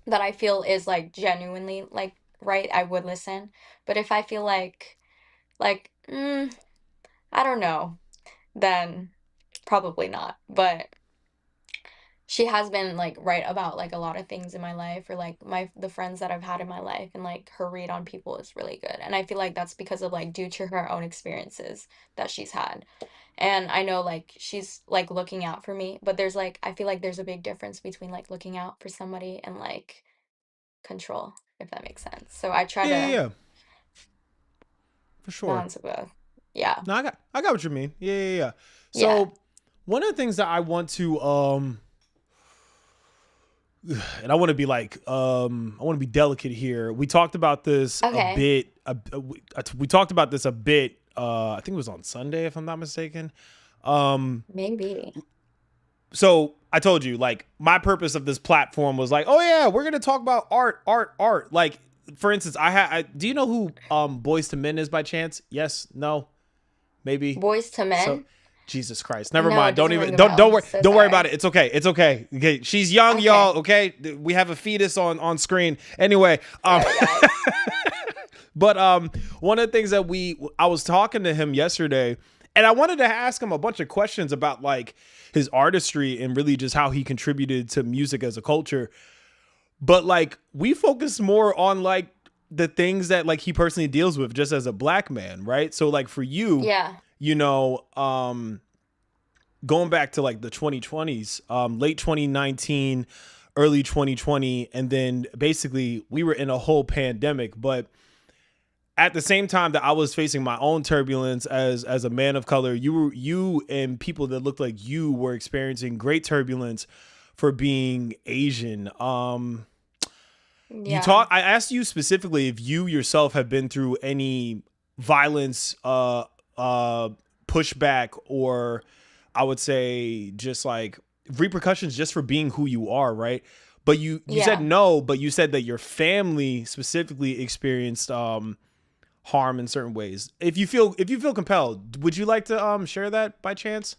that I feel is like genuinely like right, I would listen. But if I feel like I don't know, then probably not. But she has been like right about like a lot of things in my life or like the friends that I've had in my life and like her read on people is really good. And I feel like that's because of like due to her own experiences that she's had. And I know like she's like looking out for me, but there's like I feel like there's a big difference between like looking out for somebody and like control, if that makes sense. So I try Yeah, yeah, to yeah, for sure. balance both. Yeah. No, I got what you mean. Yeah, yeah, yeah. Yeah. So one of the things that I want to and I want to be like I want to be delicate here. We talked about this a Okay. bit. We talked about this a bit. I think it was on Sunday, if I'm not mistaken. Um, Maybe. so I told you, like, my purpose of this platform was like, oh yeah, we're gonna talk about art, art, art. Like, for instance, do you know who Boys to Men is by chance? Yes, no, maybe. Boys to So, Men? Jesus Christ, never No, it mind. Don't doesn't even ring a bell. So don't worry about sorry. it. It's okay. It's okay. Okay, she's young, Okay. y'all. Okay, we have a fetus on screen. Anyway, Sorry, guys. but one of the things that I was talking to him yesterday, and I wanted to ask him a bunch of questions about like his artistry and really just how he contributed to music as a culture. But like we focus more on like the things that like he personally deals with just as a black man, right? So like for you, Yeah. you know, going back to like the 2020s, late 2019, early 2020, and then basically we were in a whole pandemic, but at the same time that I was facing my own turbulence as a man of color, you and people that looked like you were experiencing great turbulence for being Asian. Yeah. I asked you specifically if you yourself have been through any violence, uh, pushback, or I would say just like repercussions just for being who you are, right? But you said Yeah. no, but you said that your family specifically experienced harm in certain ways. If you feel compelled, would you like to share that by chance?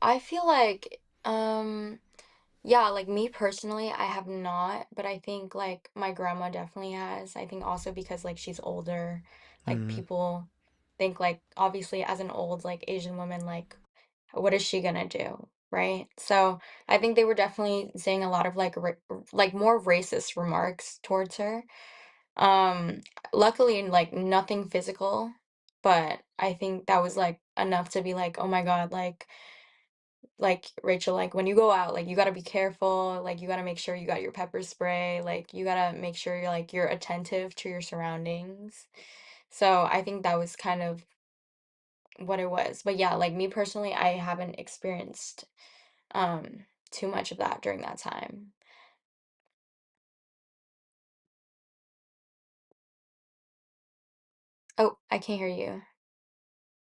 I feel like, yeah, like me personally, I have not, but I think like my grandma definitely has. I think also because like she's older, like Mm-hmm. people think like obviously as an old like Asian woman, like what is she gonna do, right? So I think they were definitely saying a lot of like like more racist remarks towards her. Um, Luckily, like nothing physical, but I think that was like enough to be like, oh my God, like Rachel, like when you go out, like you gotta be careful, like you gotta make sure you got your pepper spray, like you gotta make sure you're attentive to your surroundings. So I think that was kind of what it was. But yeah, like me personally, I haven't experienced too much of that during that time. Oh, I can't hear you.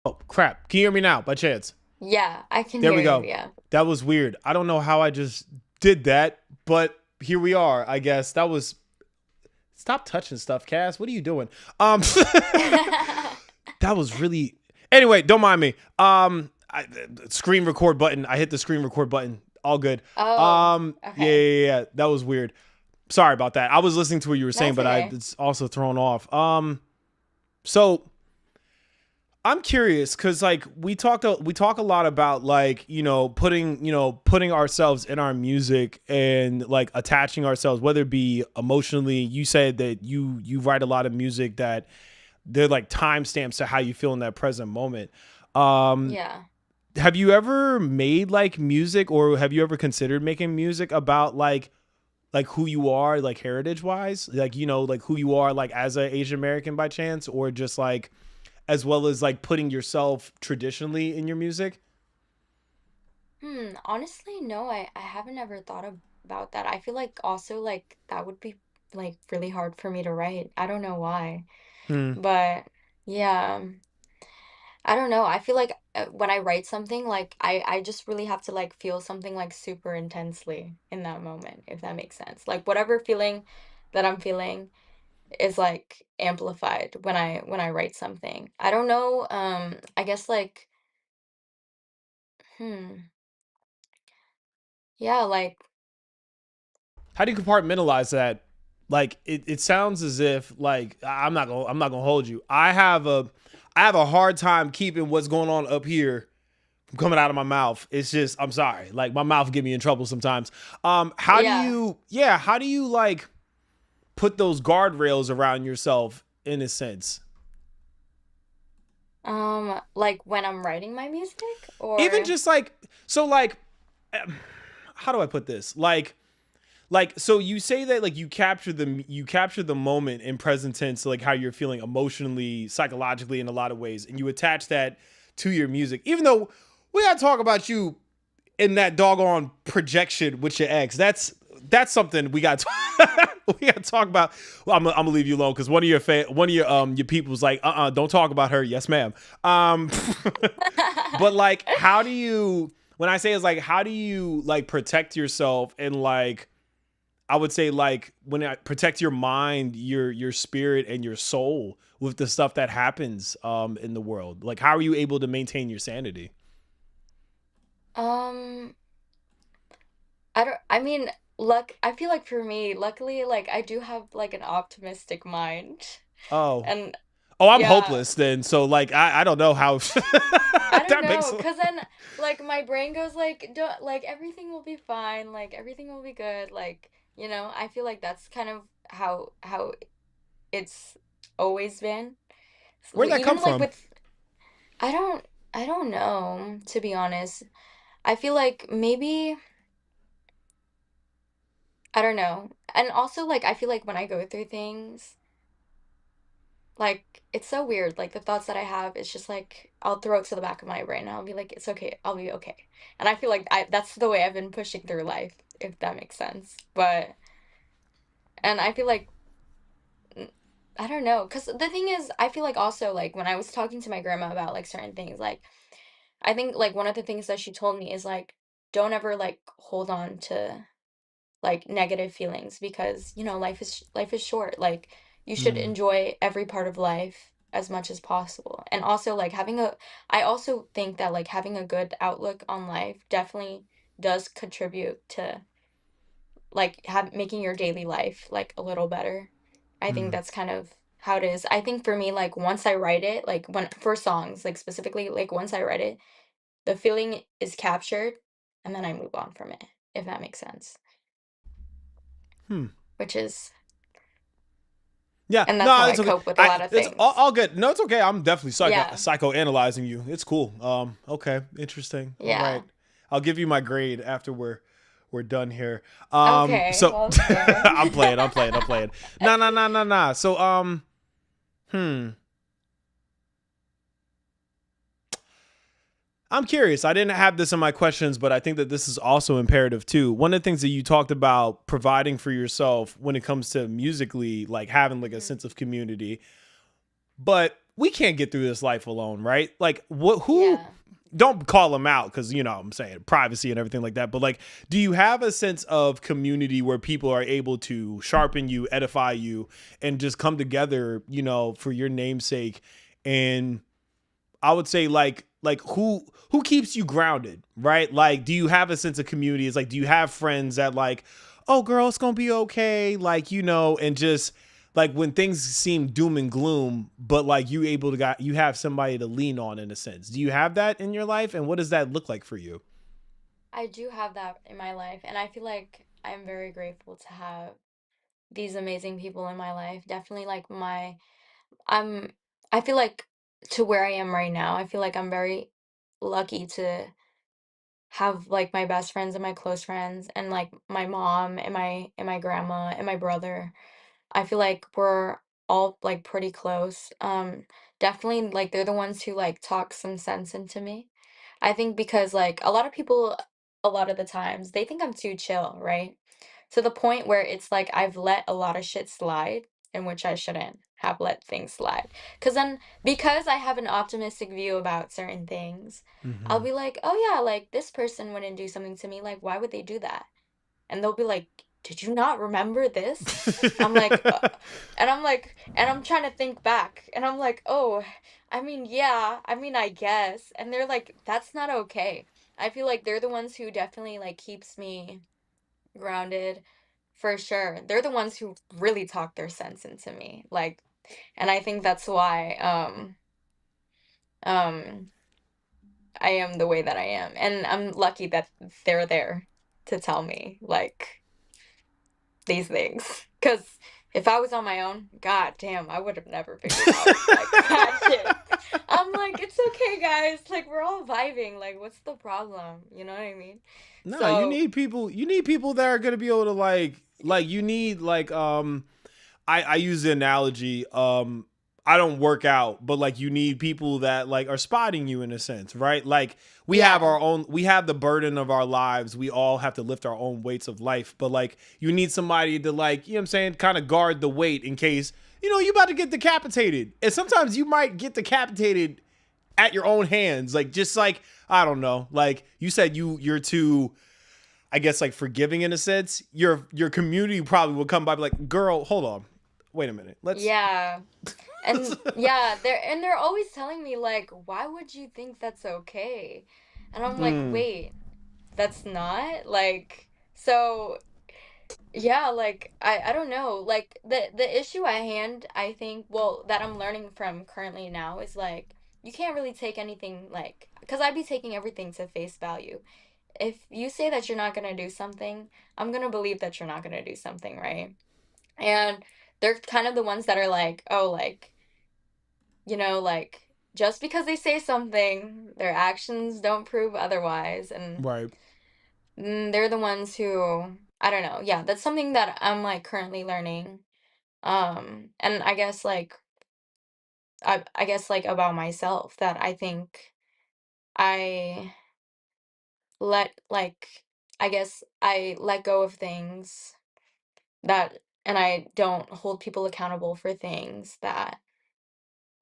Oh, crap. Can you hear me now by chance? Yeah, I can There hear we you. go. Yeah. That was weird. I don't know how I just did that, but here we are, I guess. That was Stop touching stuff, Cass. What are you doing? That was really Anyway, don't mind me. Screen record button. I hit the screen record button. All good. Oh, okay. Yeah. That was weird. Sorry about that. I was listening to what you were saying, That's but okay. it's also thrown off. So I'm curious because like we talk a lot about like putting ourselves in our music and like attaching ourselves, whether it be emotionally. You said that you write a lot of music that they're like timestamps to how you feel in that present moment. Um, Yeah. have you ever made like music, or have you ever considered making music about like who you are, like heritage wise, like like who you are, like as a Asian American by chance, or just like as well as like putting yourself traditionally in your music? Honestly, no, I haven't ever thought about that. I feel like also like that would be like really hard for me to write. I don't know why. Hmm. But yeah, I don't know. I feel like when I write something, like I just really have to like feel something like super intensely in that moment, if that makes sense. Like whatever feeling that I'm feeling is like amplified when I write something. I don't know, I guess like hmm, yeah, like How do you compartmentalize that? Like it sounds as if like I'm not gonna hold you. I have a hard time keeping what's going on up here from coming out of my mouth. It's just I'm sorry. Like my mouth get me in trouble sometimes. yeah. How do you like put those guardrails around yourself in a sense? Like when I'm writing my music Even or just like so like how do I put this? Like so you say that like you capture the moment in present tense, like how you're feeling emotionally, psychologically in a lot of ways, and you attach that to your music. Even though we gotta talk about you in that doggone projection with your ex. That's something we got we got to talk about. Well, I'm gonna leave you alone because one of your people was like, don't talk about her. Yes, ma'am. Um, but like, how do you? When I say it's like, how do you like protect yourself and like I would say like when I protect your mind, your spirit and your soul with the stuff that happens in the world. Like how are you able to maintain your sanity? um I mean, I feel like for me, luckily, like I do have like an optimistic mind. Oh. And Oh, I'm yeah, hopeless then. So like I don't know how I don't that makes know, 'cause then like my brain goes like, don't, like everything will be fine, like everything will be good, like, I feel like that's kind of how it's always been. where'd that come Even like from? with I don't I don't know, to be honest. I feel like maybe I don't know. And also like I feel like when I go through things, like it's so weird. Like the thoughts that I have, it's just like I'll throw it to the back of my brain and I'll be like, it's okay, I'll be okay. And I feel like that's the way I've been pushing through life, if that makes sense. And I feel like mm, I don't know, because the thing is, I feel like also like when I was talking to my grandma about like certain things, like I think like one of the things that she told me is like, don't ever like hold on to like negative feelings because life is short. Like you should Mm, enjoy every part of life as much as possible. And also like I also think that like having a good outlook on life definitely does contribute to like making your daily life like a little better. I think mm. that's kind of how it is. I think for me, like once I write it, like when for songs, like specifically, like once I write it, the feeling is captured and then I move on from it, if that makes sense. Hmm. Which is Yeah, And that's how no, I it's okay. cope with a lot of It's all, things. all good. No, it's okay. I'm definitely Yeah. psychoanalyzing you. It's cool. Okay, interesting. All right, Yeah. I'll give you my grade after we're done here. Okay. So Well, fair. I'm playing. Nah, nah, nah, nah, nah. So hmm. I'm curious. I didn't have this in my questions, but I think that this is also imperative too. One of the things that you talked about providing for yourself when it comes to musically, like having like a Mhm. sense of community. But we can't get through this life alone, right? Like, what? Who? Yeah. Don't call them out because you know what I'm saying privacy and everything like that. But like, do you have a sense of community where people are able to sharpen you, edify you, and just come together, you know, for your namesake? And I would say like who keeps you grounded, right? Like, do you have a sense of community? It's like, do you have friends that like, oh girl, it's gonna be okay, like, you know, and just like when things seem doom and gloom, but like you have somebody to lean on in a sense. Do you have that in your life, and what does that look like for you? I do have that in my life, and I feel like I'm very grateful to have these amazing people in my life. Definitely like I'm I feel like to where I am right now, I feel like I'm very lucky to have like my best friends and my close friends and like my mom and my grandma and my brother. I feel like we're all like pretty close. Definitely like they're the ones who like talk some sense into me. I think because like a lot of people a lot of the times they think I'm too chill, right? To the point where it's like I've let a lot of shit slide in which I shouldn't have let things slide. Because I have an optimistic view about certain things, I'll Mm-hmm. be like, "Oh yeah, like this person wouldn't do something to me. Like why would they do that?" And they'll be like, "Did you not remember this?" I'm like, and I'm like, and I'm trying to think back, and I'm like, "Oh, I mean, yeah, I mean, I guess." And they're like, "That's not okay." I feel like they're the ones who definitely like keeps me grounded for sure. They're the ones who really talk their sense into me. Like, and I think that's why um I am the way that I am. And I'm lucky that they're there to tell me like these things. Cause if I was on my own, god damn, I would have never figured out like that shit. I'm like, it's okay, guys. Like we're all vibing. Like, what's the problem? You know what I mean? No, you So need people. You need people that are gonna be able to like you need like I use the analogy. I don't work out, but like you need people that like are spotting you in a sense, right? Like yeah, we have the burden of our lives. We all have to lift our own weights of life, but like you need somebody to like, you know what I'm saying, kind of guard the weight in case, you know, you about to get decapitated. And sometimes you might get decapitated at your own hands. Like just like, I don't know, like you said you're too, I guess, like forgiving in a sense. Your community probably will come by and be like, girl, hold on. Wait a minute. Let's yeah. And yeah, they're always telling me like, why would you think that's okay? And I'm like, mm, wait, that's not like so yeah, like I don't know. Like the issue at hand, I think, well, that I'm learning from currently now is like you can't really take anything like because I'd be taking everything to face value. If you say that you're not gonna do something, I'm gonna believe that you're not gonna do something, right? And they're kind of the ones that are like, oh, like like just because they say something, their actions don't prove otherwise. And right. they're the ones who, I don't know. Yeah, that's something that I'm like currently learning. And I guess like about myself that I think I let like I guess I let go of things that and I don't hold people accountable for things that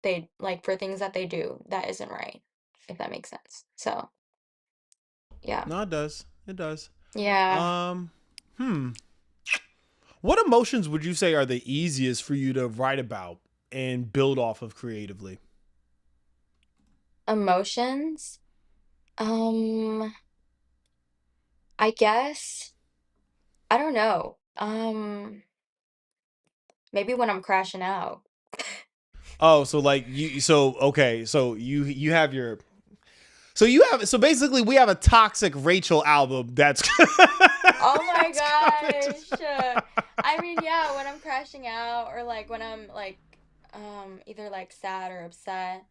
they like for things that they do that isn't right, if that makes sense. So, yeah. No, it does. It does. Yeah. Um, hmm. What emotions would you say are the easiest for you to write about and build off of creatively? Emotions? Um, I guess I don't know. Maybe when I'm crashing out. Oh, so like you so okay, so you have your so you have so basically we have a toxic Rachel album that's Oh my that's coming to gosh. I mean, yeah, when I'm crashing out or like when I'm like either like sad or upset.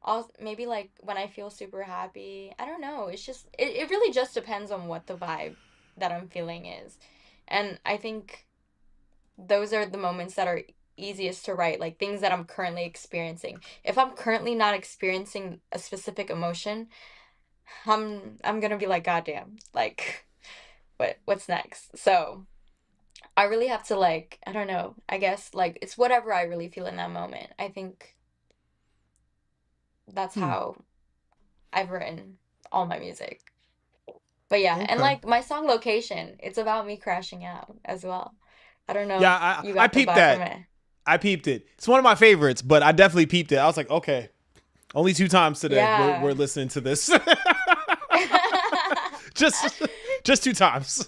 Also, maybe like when I feel super happy. I don't know. It's just it really just depends on what the vibe that I'm feeling is. And I think those are the moments that are easiest to write, like things that I'm currently experiencing. If I'm currently not experiencing a specific emotion, I'm gonna be like, God damn, like what's next? So I really have to like, I don't know, I guess like it's whatever I really feel in that moment. I think that's Hmm. how I've written all my music. But yeah, and Okay. like my song Location, it's about me crashing out as well. I don't know Yeah, if you I got the peeped vibe from that. it. I peeped it. It's one of my favorites, but I definitely peeped it. I was like, okay, only 2 times today we're Yeah. listening to this. just just 2 times.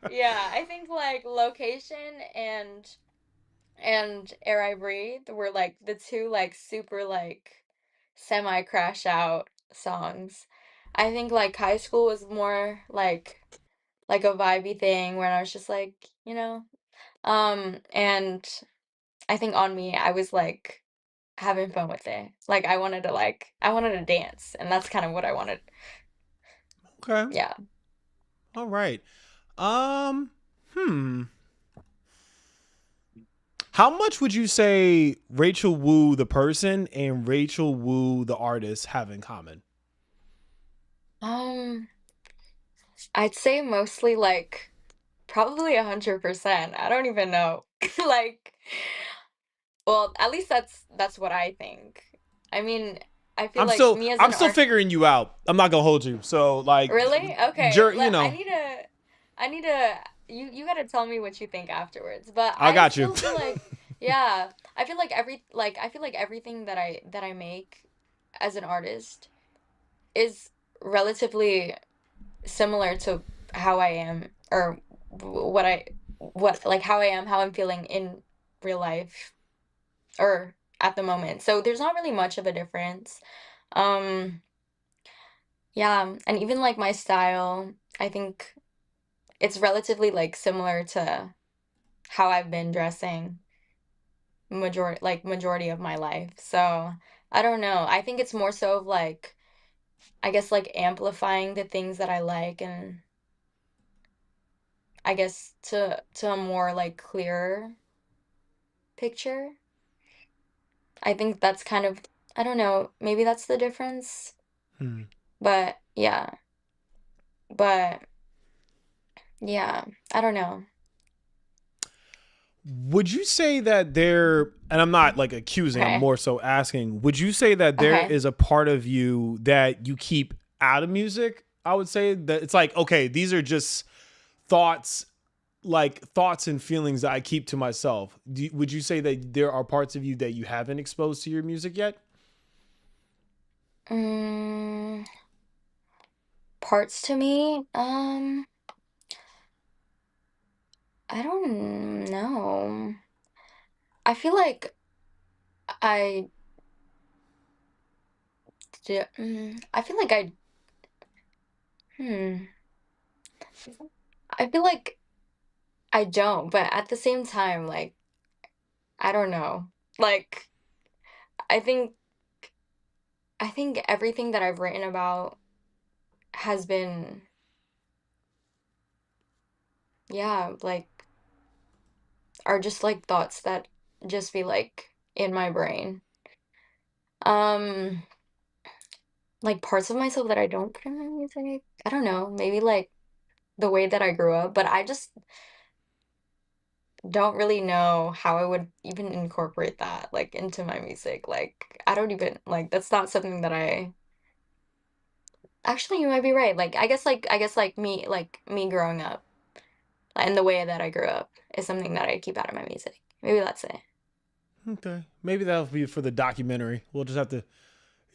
Yeah, I think like Location and Air I Breathe were like the two like super like semi crash out songs. I think like High School was more like a vibey thing where I was just like, and I think On Me I was like having fun with it. Like I wanted to dance and that's kind of what I wanted. Okay. Yeah. All right. Um. Hmm. How much would you say Rachel Wu the person and Rachel Wu the artist have in common? Um I'd say mostly like probably 100%. I don't even know. Like, well, at least that's what I think. I mean, I feel like me as I'm an still art. figuring you out. I'm not gonna hold you. So like, Really? Okay. you I know, need to you got to tell me what you think afterwards. But I I got you. still feel like yeah, I feel like everything that I make as an artist is relatively similar to how I am or what like how I am, how I'm feeling in real life or at the moment. So there's not really much of a difference. Um yeah, and even like my style, I think it's relatively like similar to how I've been dressing majority of my life. So I don't know. I think it's more so of like I guess like amplifying the things that I like and I guess to a more like clearer picture. I think that's kind of, I don't know, maybe that's the difference. Hmm. But yeah, but yeah, I don't know. Would you say that there, and I'm not like accusing, I'm Okay. more so asking, would you say that there Okay. is a part of you that you keep out of music? I would say that it's like, okay, these are just thoughts, like thoughts and feelings that I keep to myself. Would you say that there are parts of you that you haven't exposed to your music yet? Mm, parts to me, I don't know. I feel like I I feel like hmm, I feel like I don't, but at the same time, like, I don't know. Like, I think I think everything that I've written about has been, yeah, like, are just like thoughts that just be like in my brain. Um, like parts of myself that I don't put in my music. I don't know, maybe like the way that I grew up, but I just don't really know how I would even incorporate that like into my music. Like, I don't even like that's not something that I actually you might be right. Like, I guess like me growing up and the way that I grew up is something that I keep out of my music. Maybe that's it. Okay, maybe that'll be for the documentary. We'll just have to,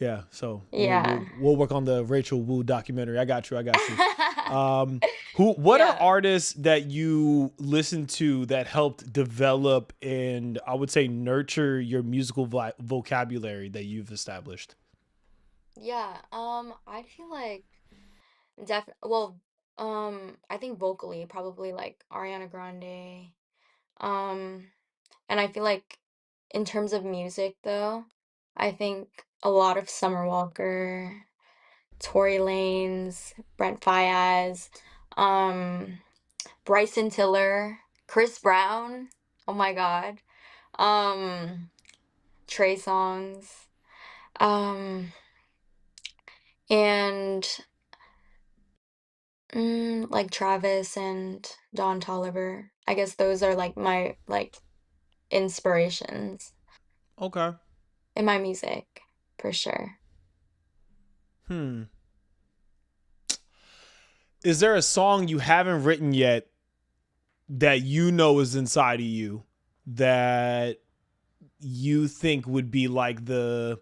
yeah. So Yeah. we'll work on the Rachel Wu documentary. I got you. I got you. What are Yeah. artists that you listen to that helped develop and I would say nurture your musical vocabulary that you've established? Yeah. I feel like I think vocally probably like Ariana Grande. Um, and I feel like in terms of music though, I think a lot of Summer Walker, Tory Lanez, Brent Faiyaz, um, Bryson Tiller, Chris Brown. Oh my God. Um, Trey Songs. Um, and like Travis and Don Toliver. I guess those are like my like inspirations Okay. in my music for sure. Hmm. Is there a song you haven't written yet that you know is inside of you that you think would be like the,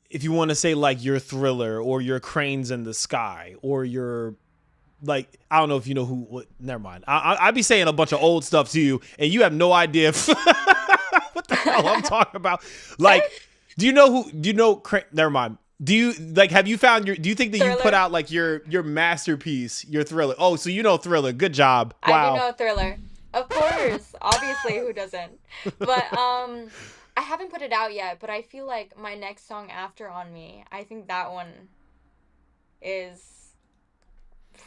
if you want to say like your Thriller or your Cranes in the Sky or your, like, I don't know if you know who, what, never mind. I'd be saying a bunch of old stuff to you and you have no idea what the hell I'm talking about. Like, do you know, never mind. Do you, like, have you found your, do you think that you put Thriller. out like your masterpiece, your Thriller? Oh, so you know Thriller. Good job. I do Wow. know Thriller. Of course. Obviously, who doesn't? But I haven't put it out yet, but I feel like my next song after On Me, I think that one is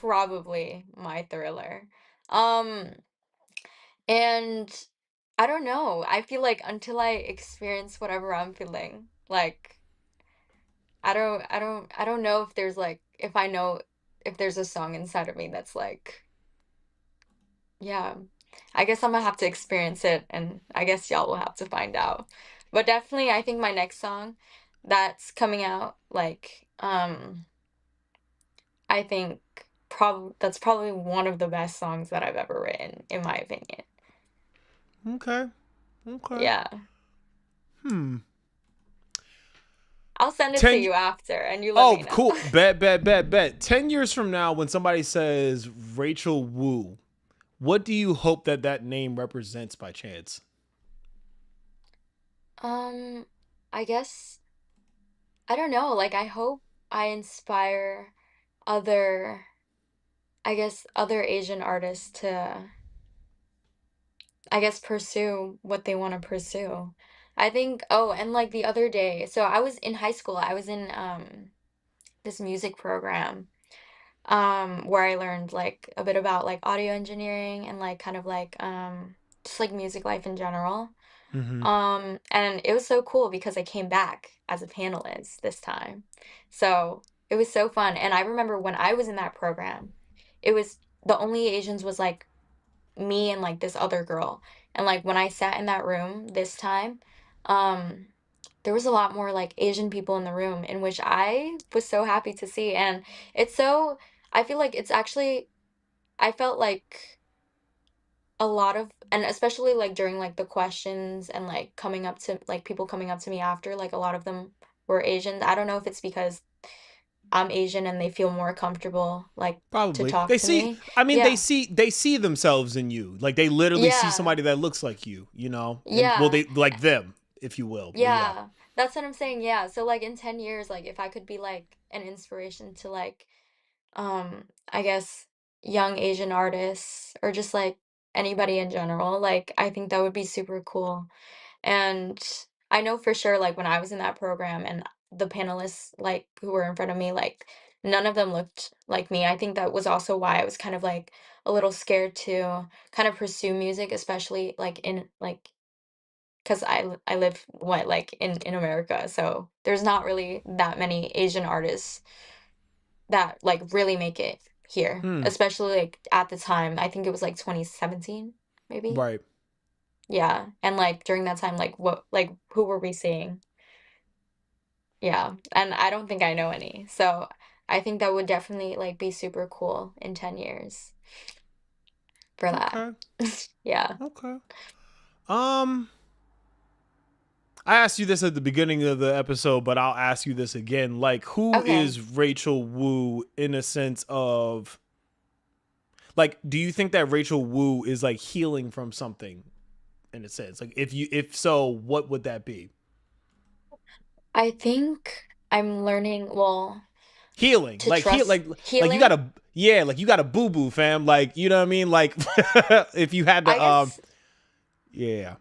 probably my Thriller. Um and I don't know. I feel like until I experience whatever I'm feeling, like I don't know if there's like if I know if there's a song inside of me that's like, yeah. I guess I'm gonna have to experience it, and I guess y'all will have to find out. But definitely, I think my next song that's coming out, like, I think that's probably one of the best songs that I've ever written, in my opinion. Okay. Okay. Yeah. Hmm. I'll send it to 10. you after, and you let Oh, me know. cool. Bet. 10 years from now, when somebody says Rachel Wu, what do you hope that that name represents by chance? Um, I guess I don't know. Like, I hope I inspire other, I guess, other Asian artists to, I guess, pursue what they want to pursue. I think, oh, and like the other day, so I was in high school, I was in this music program where I learned like a bit about like audio engineering and like kind of like just like music life in general. Mm-hmm. And it was so cool because I came back as a panelist this time. So it was so fun. And I remember when I was in that program, it was the only Asians was like me and like this other girl. And like when I sat in that room this time, um, there was a lot more like Asian people in the room, in which I was so happy to see. And it's so, I feel like it's actually, I felt like a lot of, and especially like during like the questions and like coming up to like people coming up to me after, like a lot of them were Asians. I don't know if it's because I'm Asian and they feel more comfortable like to Probably. talk They to see. me. I mean, they Yeah. see themselves in you. Like they literally see Yeah. somebody that looks like you. You know, and well, Yeah. they like them, if you will. But yeah. Yeah. That's what I'm saying. Yeah. So like in 10 years, like if I could be like an inspiration to like I guess young Asian artists or just like anybody in general, like I think that would be super cool. And I know for sure, like when I was in that program and the panelists like who were in front of me, like none of them looked like me. I think that was also why I was kind of like a little scared to kind of pursue music, especially like in like because I live what like in America, so there's not really that many Asian artists that like really make it here, Hmm. especially like at the time. I think it was like 2017, maybe. Right. Yeah, and like during that time, like who were we seeing? Yeah, and I don't think I know any. So I think that would definitely like be super cool in 10 years for that. Okay. Yeah. Okay. Um. I asked you this at the beginning of the episode, but I'll ask you this again. Like, who Okay. is Rachel Wu in a sense of, like, do you think that Rachel Wu is like healing from something in a sense? Like, if so, what would that be? I think I'm learning, well, Healing, to like heal, trust like you got healing. a, yeah, like you got a boo boo, fam. Like, you know what I mean? Like, if you had I to, guess, yeah.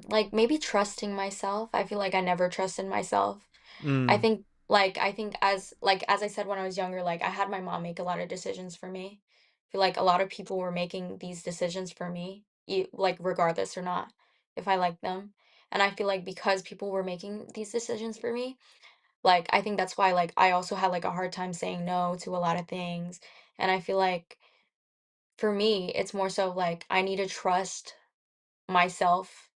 like maybe trusting myself. I feel like I never trusted myself. I Mm, think I think as I said when I was younger, like I had my mom make a lot of decisions for me. I feel like a lot of people were making these decisions for me, like regardless or not if I liked them. And I feel like because people were making these decisions for me, like I think that's why like I also had like a hard time saying no to a lot of things. And I feel like for me, it's more so like I need to trust myself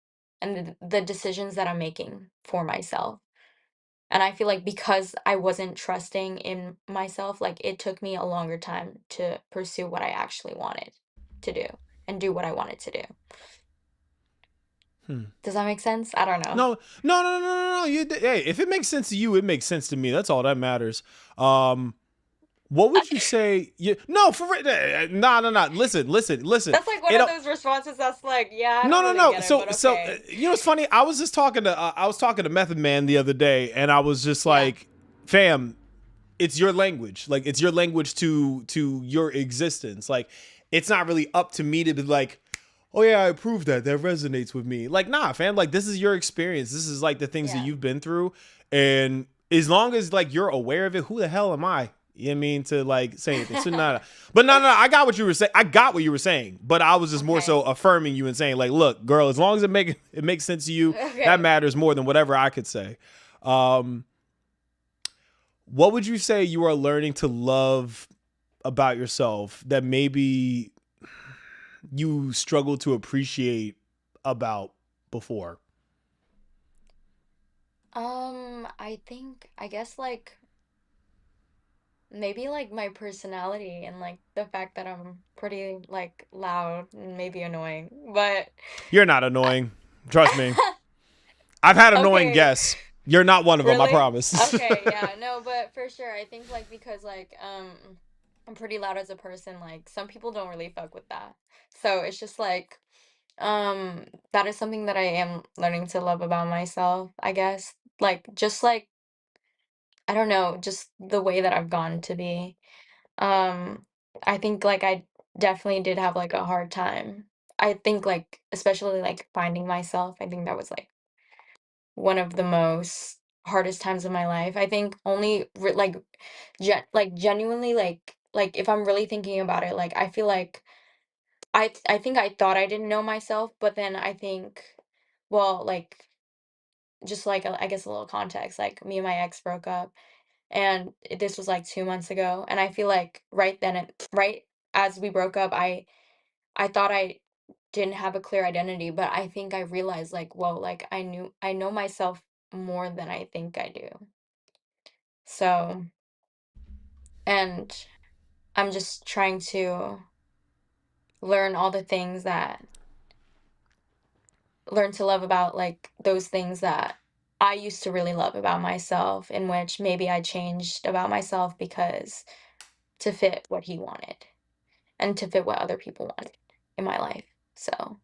and the decisions that I'm making for myself. And I feel like because I wasn't trusting in myself, like it took me a longer time to pursue what I actually wanted to do and do what I wanted to do. Hmm. Does that make sense? I don't know. No, no, no, no, no, no. Hey, if it makes sense to you, it makes sense to me. That's all that matters. What would you say? No, for real. No, no, no. Listen. That's like one It of those responses that's like, yeah, I No, don't no, really no. get it, So, but so okay. you know what's funny? I was just talking to Method Man the other day, and I was just Yeah. like, "Fam, it's your language. Like, it's your language to your existence. Like, it's not really up to me to be like, oh yeah, I approve that. That resonates with me. Like, nah, fam. Like, this is your experience. This is like the things that Yeah. you've been through, and as long as like you're aware of it, who the hell am I? You know what I mean, to like say anything. So nah, nah. But no, I got what you were saying. I got what you were saying. But I was just more so Okay. affirming you and saying, like, look, girl, as long as it makes sense to you, that Okay. matters more than whatever I could say. Um, what would you say you are learning to love about yourself that maybe you struggle to appreciate about before? I guess like maybe like my personality and like the fact that I'm pretty like loud and maybe annoying. But You're not annoying. Trust me. I've had annoying okay, guests. You're not one of them, I really? promise. Okay, yeah, no, but for sure, I think like because like I'm pretty loud as a person, like some people don't really fuck with that. So it's just like um that is something that I am learning to love about myself, I guess. Like just like I don't know, just the way that I've gone to be. Um, I think like I definitely did have like a hard time. I think like especially like finding myself, I think that was like one of the most hardest times of my life. I think only like genuinely like if I'm really thinking about it, like I feel like I think I thought I didn't know myself, but then I think well, like just like I guess a little context, like me and my ex broke up and this was like 2 months ago, and I feel like right as we broke up, I thought I didn't have a clear identity, but I think I realized like, whoa, like I know myself more than I think I do. So, and I'm just trying to learn all the things that learn to love about like those things that I used to really love about myself, in which maybe I changed about myself because to fit what he wanted and to fit what other people wanted in my life. So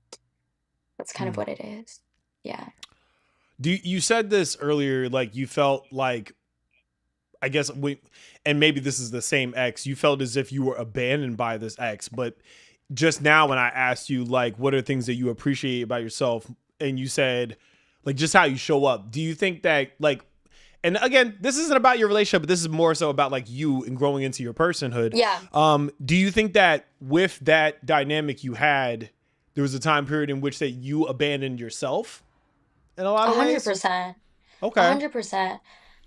that's kind of Hmm. what it is. Yeah. You said this earlier, like you felt like, I guess and maybe this is the same ex, you felt as if you were abandoned by this ex, but just now when I asked you like what are things that you appreciate about yourself, and you said like just how you show up, do you think that like, and again, this isn't about your relationship, but this is more so about like you and growing into your personhood. Yeah. Do you think that with that dynamic you had, there was a time period in which that you abandoned yourself in a lot A of hundred ways? percent. A Okay. 100%.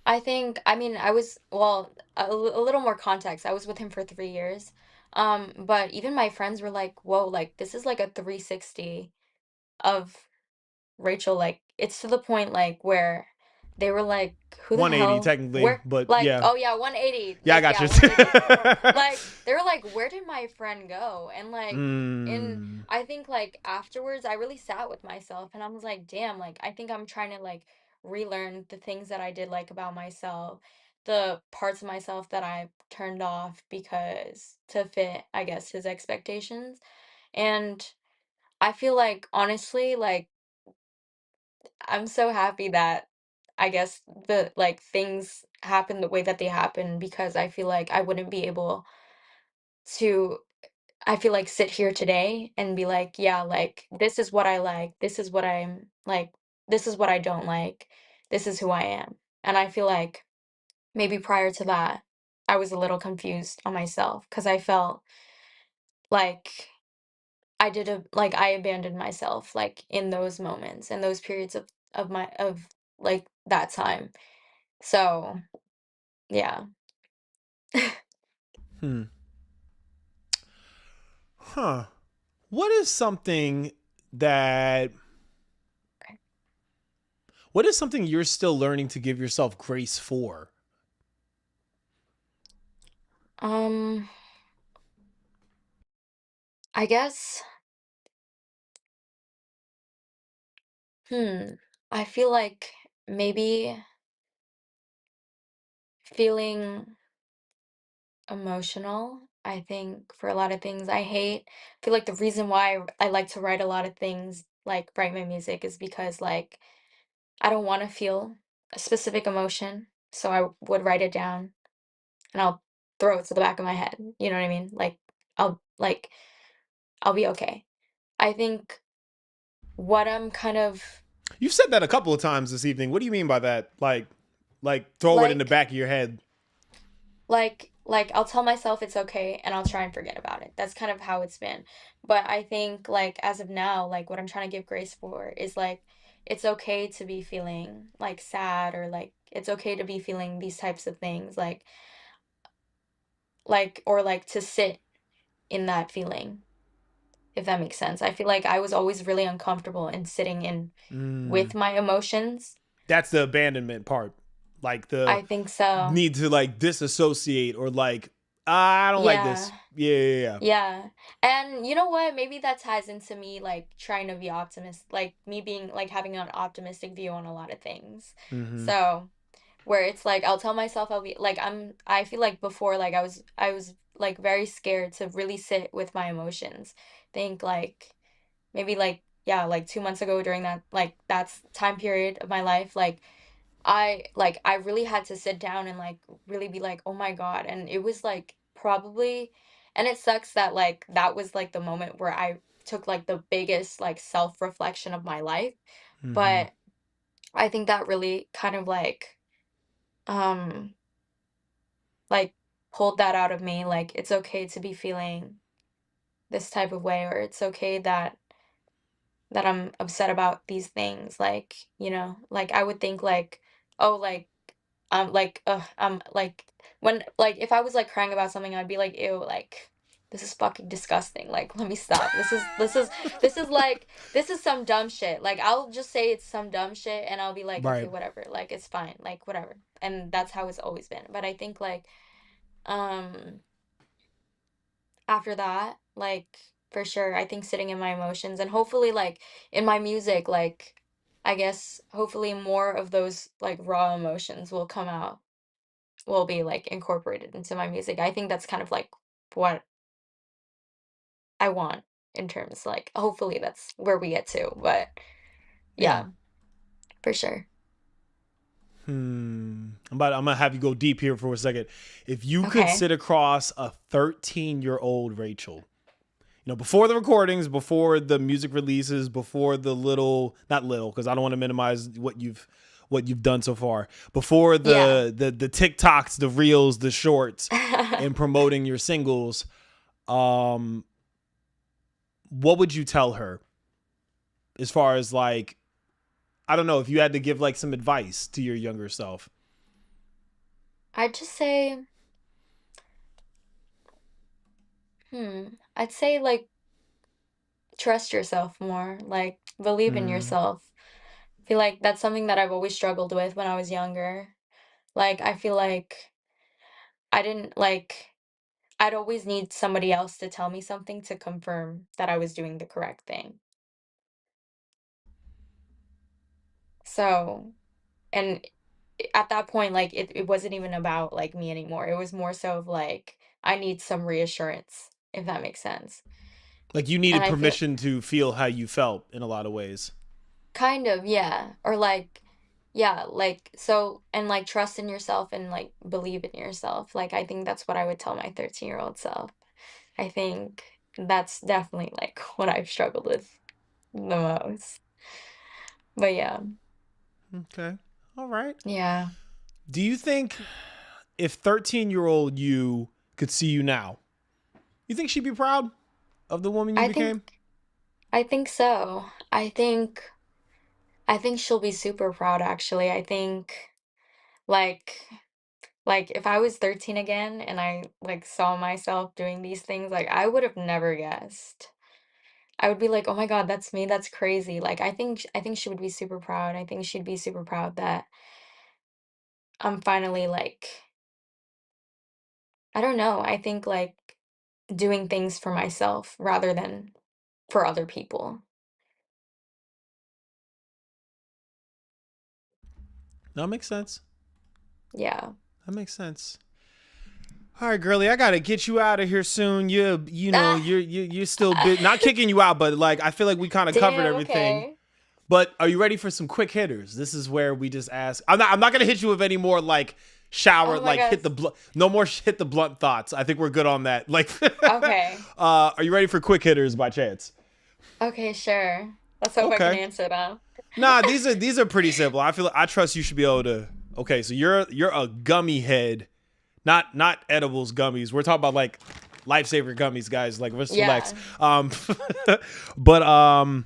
I think, I mean, I was, well, a little more context. I was with him for 3 years. But even my friends were like, whoa, like this is like a 360 of Rachel, like, it's to the point, like, where they were like, "Who the 180 hell? technically, Where?" but Like, yeah. oh yeah, 180. Yeah, I Like, got yeah, you. 180. Like, they were like, "Where did my friend go?" And like, in mm, I think like afterwards, I really sat with myself and I was like, "Damn!" Like, I think I'm trying to like relearn the things that I did like about myself, the parts of myself that I turned off because to fit, I guess, his expectations. And I feel like honestly, like I'm so happy that I guess the like things happen the way that they happen because I feel like I wouldn't be able to I feel like sit here today and be like, yeah, like this is what I like, this is what I'm like, this is what I don't like, this is who I am. And I feel like maybe prior to that, I was a little confused on myself because I felt like I abandoned myself like in those moments and those periods of my of like that time. So, yeah. hmm. Huh. What is something that What is something you're still learning to give yourself grace for? Um, I guess, hmm, I feel like maybe feeling emotional. I think for a lot of things I feel like the reason why I like to write a lot of things, like write my music, is because like I don't want to feel a specific emotion, so I would write it down and I'll throw it to the back of my head. You know what I mean? Like I'll be okay. I think what I'm kind of You've said that a couple of times this evening. What do you mean by that? Like throw it in the like back of your head. like I'll tell myself it's okay and I'll try and forget about it. That's kind of how it's been. But I think like as of now, like what I'm trying to give grace for is like it's okay to be feeling like sad, or like it's okay to be feeling these types of things, or like to sit in that feeling, if that makes sense. I feel like I was always really uncomfortable in sitting in Mm, with my emotions. that's the abandonment part. Like the I think so. need to like disassociate or like, I don't like Yeah. this. Yeah, yeah, Yeah. And you know what? Maybe that ties into me like trying to be like me being like having an optimistic view on a lot of things. yeah. Mm-hmm. So, where it's like I'll tell myself I'll be like I feel like before like I was like very scared to really sit with my emotions. Think like maybe like yeah, like 2 months ago during that time period of my life, I really had to sit down and like really be like, "Oh my God." And it was like probably, and it sucks that like that was like the moment where I took like the biggest like self-reflection of my life. Mm-hmm. But I think that really kind of um like pulled that out of me. Like it's okay to be feeling this type of way, or it's okay that I'm upset about these things. Like, like I would think like, oh, I'm like when like if I was like crying about something, I'd be like, ew, like this is fucking disgusting. Like, let me stop. This is some dumb shit. Like I'll just say it's some dumb shit and I'll be like, okay, Right. whatever. Like it's fine. Like whatever. And that's how it's always been. But I think like um after that, like for sure, I think sitting in my emotions and hopefully like in my music, like I guess hopefully more of those like raw emotions will be like incorporated into my music. I think that's kind of like what I want in terms like hopefully that's where we get to. But Yeah. yeah, for sure. I'm gonna have you go deep here for a second. If you could Okay. sit across a 13-year-old Rachel, before the recordings, before the music releases, before the little, not little, because I don't want to minimize what you've done so far. Before Yeah. the TikToks, the reels, the shorts, and promoting your singles, um, what would you tell her as far as like, I don't know, if you had to give like some advice to your younger self? I'd just say, I'd say like trust yourself more, like believe in Hmm. yourself. I feel like that's something that I've always struggled with when I was younger. Like I feel like I didn't like I'd always need somebody else to tell me something to confirm that I was doing the correct thing. So, and at that point, like it wasn't even about like me anymore. It was more so of like I need some reassurance, if that makes sense. Like you And needed I feel permission to feel how you felt in a lot of ways. kind of, yeah. Or like, yeah, like so and like trust in yourself and like believe in yourself. Like I think that's what I would tell my 13-year-old self. I think that's definitely like what I've struggled with the most. But yeah. Okay. All right. Yeah. Do you think if 13-year-old you could see you now, you think she'd be proud of the woman you I think became? I think so. I think she'll be super proud actually. I think like like if I was 13 again and I like saw myself doing these things, like I would have never guessed. I would be like, "Oh my God, that's me. That's crazy." Like I think she would be super proud. I think she'd be super proud that I'm finally like I don't know. I think like doing things for myself rather than for other people. No, that makes sense. Yeah. That makes sense. All right, girly, I gotta get you out of here soon. You know, Ah, you're still bit not kicking you out, but like I feel like we kind of covered damn, everything. okay. But are you ready for some quick hitters? This is where we just ask. I'm not gonna hit you with any more like shower Oh my like gosh. hit the no more hit the blunt thoughts. I think we're good on that. Like, Okay. are you ready for quick hitters by chance? Okay, sure. Let's hope I can Okay. answer them. Nah, these are pretty simple. I feel like I trust you should be able to. Okay, so you're a gummy head, not edibles gummies. We're talking about like lifesaver gummies, guys. Like let's relax. Yeah. But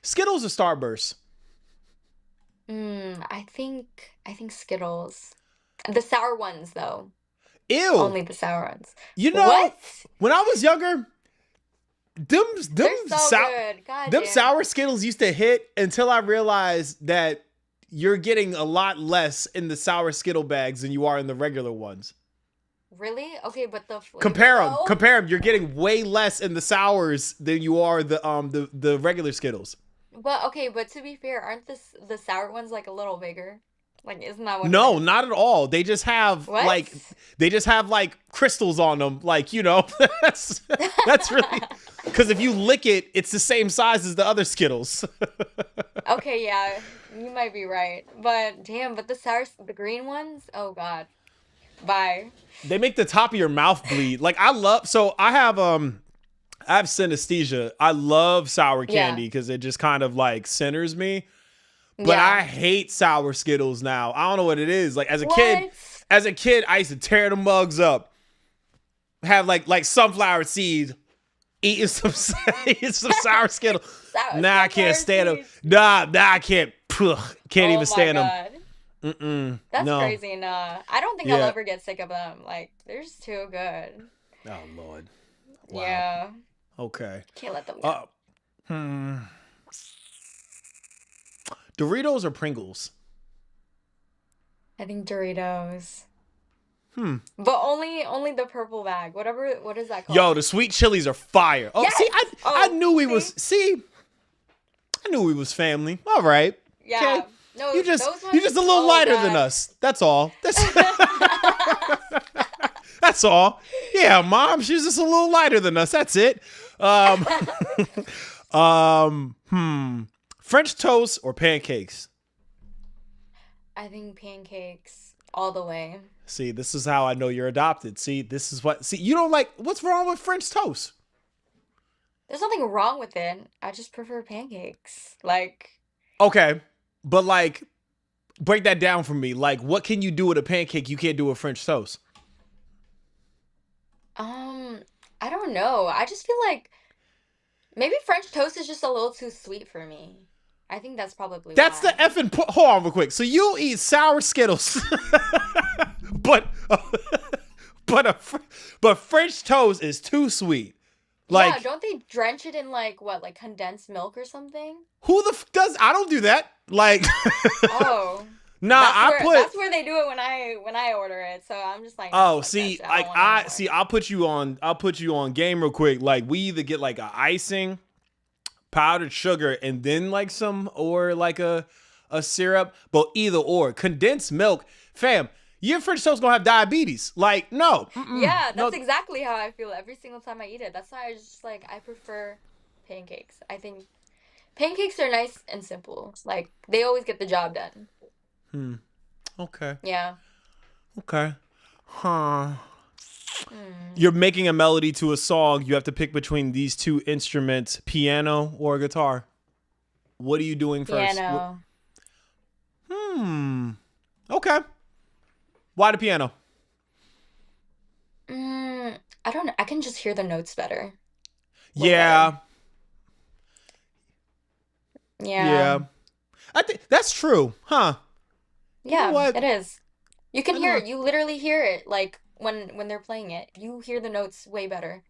Skittles or Starburst? I think Skittles. The sour ones though. Ew. Only the sour ones. You know, What? when I was younger, them them They're so sour good. God them damn. sour Skittles used to hit until I realized that you're getting a lot less in the sour Skittle bags than you are in the regular ones. Really? Okay, but the flavor Compare them. though? Compare them. You're getting way less in the sours than you are the regular Skittles. But okay, but to be fair, aren't the sour ones like a little bigger? Like, isn't that what it No, is? not at all. What? They just have like crystals on them. Like, you know, that's really because if you lick it, it's the same size as the other Skittles. Okay, yeah, you might be right. But damn, but the green ones? Oh God. Bye. They make the top of your mouth bleed. Like I have synesthesia. I love sour Yeah. candy because it just kind of like centers me. But Yeah. I hate sour Skittles now. I don't know what it is. Like What? as a kid, I used to tear the mugs up, have like sunflower seeds, eating some eating some sour Skittles. Nah, I can't stand them. Seeds. Nah, I can't. Can't Oh even my stand them. God. Mm-mm. That's No. crazy. Nah, I don't think I'll Yeah. ever get sick of them. Like, they're just too good. Oh Lord. Wow. Yeah. Okay. Can't let them go. Hmm. Doritos or Pringles? I think Doritos. Hmm. But only the purple bag. Whatever, what is that called? Yo, the sweet chilies are fire. Oh, Yes! see, I Oh, knew we see? was. See, I knew we was family. All right. Yeah. Okay. No, You just those you're ones. just a little Oh lighter than God. us. That's all. That's all. Yeah, mom, she's just a little lighter than us. That's it. Um, French toast or pancakes? I think pancakes all the way. See, this is how I know you're adopted. See, this is what. See, you don't like. What's wrong with French toast? There's nothing wrong with it. I just prefer pancakes. Like, Okay, but like, break that down for me. Like, what can you do with a pancake you can't do with French toast? I don't know. I just feel like maybe French toast is just a little too sweet for me. I think that's probably That's the why. effing. Hold on, real quick. So you eat sour Skittles, but but French toast is too sweet. Yeah, Like, don't they drench it in like what, like condensed milk or something? who the does? I don't do that. Like, Oh, nah, that's where they do it when I order it. So I'm just like, Oh, nah, fuck that see, shit. I like don't want it anymore. I'll put you on game real quick. Like we either get like a icing, powdered sugar, and then like some or like a syrup, but either or condensed milk, fam. Your French toast gonna have diabetes. Like no, Yeah, no. that's exactly how I feel every single time I eat it. That's why I just like I prefer pancakes. I think pancakes are nice and simple. Like they always get the job done. Okay, Yeah. okay, huh? Mm. You're making a melody to a song. You have to pick between these two instruments: piano or guitar. What are you doing first? Piano. Okay. Why the piano? I don't know. I can just hear the notes better. Way Yeah, better. yeah. Yeah. I think that's true, huh? You know Yeah, what? it is. You can I hear know. it. You literally hear it like when they're playing it. You hear the notes way better.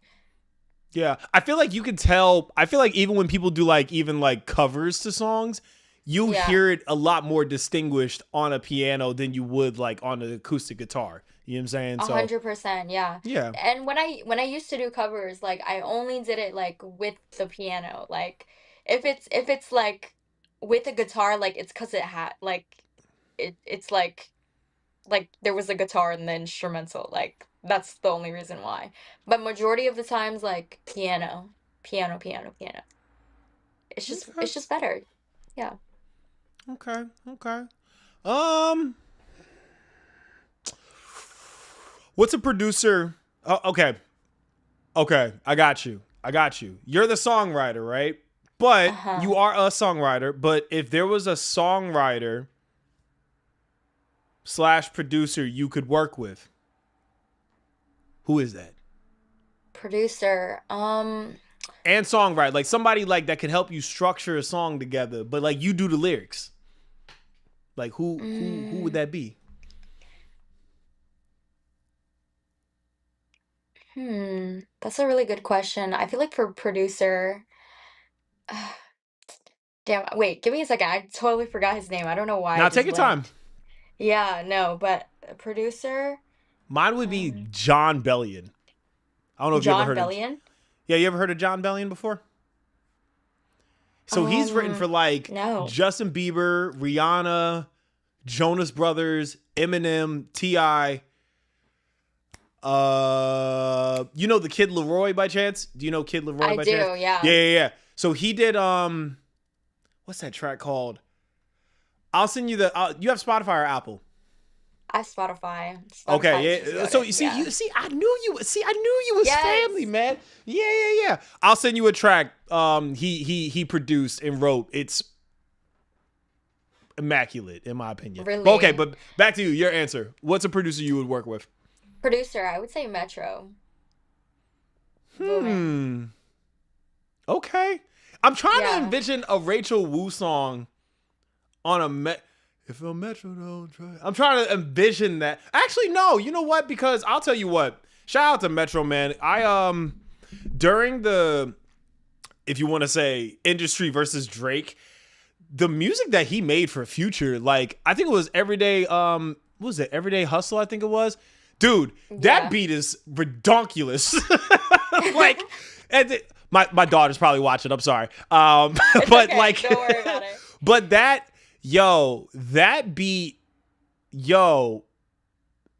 Yeah, I feel like you can tell. I feel like even when people do like even like covers to songs, you Yeah. hear it a lot more distinguished on a piano than you would like on an acoustic guitar. You know what I'm saying? So 100%, yeah. yeah. And when I used to do covers, like I only did it like with the piano. Like if it's like with a guitar, like it's 'cause it had like it's like there was a guitar in the instrumental. Like that's the only reason why. But majority of the times like piano, piano, piano, piano. It's just Okay. it's just better. Yeah. Okay. Okay. Um, what's a producer? Oh, okay. Okay. I got you. I got you. You're the songwriter, right? But Uh-huh. you are a songwriter. But if there was a songwriter slash producer you could work with, who is that? Producer. And songwriter, like somebody like that could help you structure a song together, but like you do the lyrics. Like who would mm, that be? that's a really good question. I feel like for producer, damn, wait, give me a second. I totally forgot his name. I don't know why I Now take just your time. blanked. Yeah, no, but a producer, Mine would be um, John Bellion. I don't know if you ever John heard of. Bellion. Yeah, you ever heard of John Bellion before? So he's written for like No, Justin Bieber, Rihanna, Jonas Brothers, Eminem, Ti. You know the Kid Leroy by chance? Do you know Kid Leroy I by do. chance? Yeah, Yeah. So he did what's that track called? I'll send you the. You have Spotify or Apple? I Spotify. Spotify is Okay, just yeah. So goated. you see, Yeah. I knew you. See, I knew you was Yes. family, man. Yeah. I'll send you a track. He produced and wrote. It's immaculate in my opinion. Really. But okay, but back to you. Your answer. What's a producer you would work with? Producer, I would say Metro. Boomin. Okay. I'm trying to Yeah. envision a Rachel Wu song on a If a Metro don't try. I'm trying to envision that. Actually, no. You know what? Because I'll tell you what. Shout out to Metro, man. I during the, if you want to say industry versus Drake, the music that he made for Future, like I think it was Everyday. What was it? Everyday Hustle. I think it was. Dude, that Yeah. beat is redonkulous. Like, my daughter's probably watching. I'm sorry. It's But okay. like, Don't worry about it. but that beat,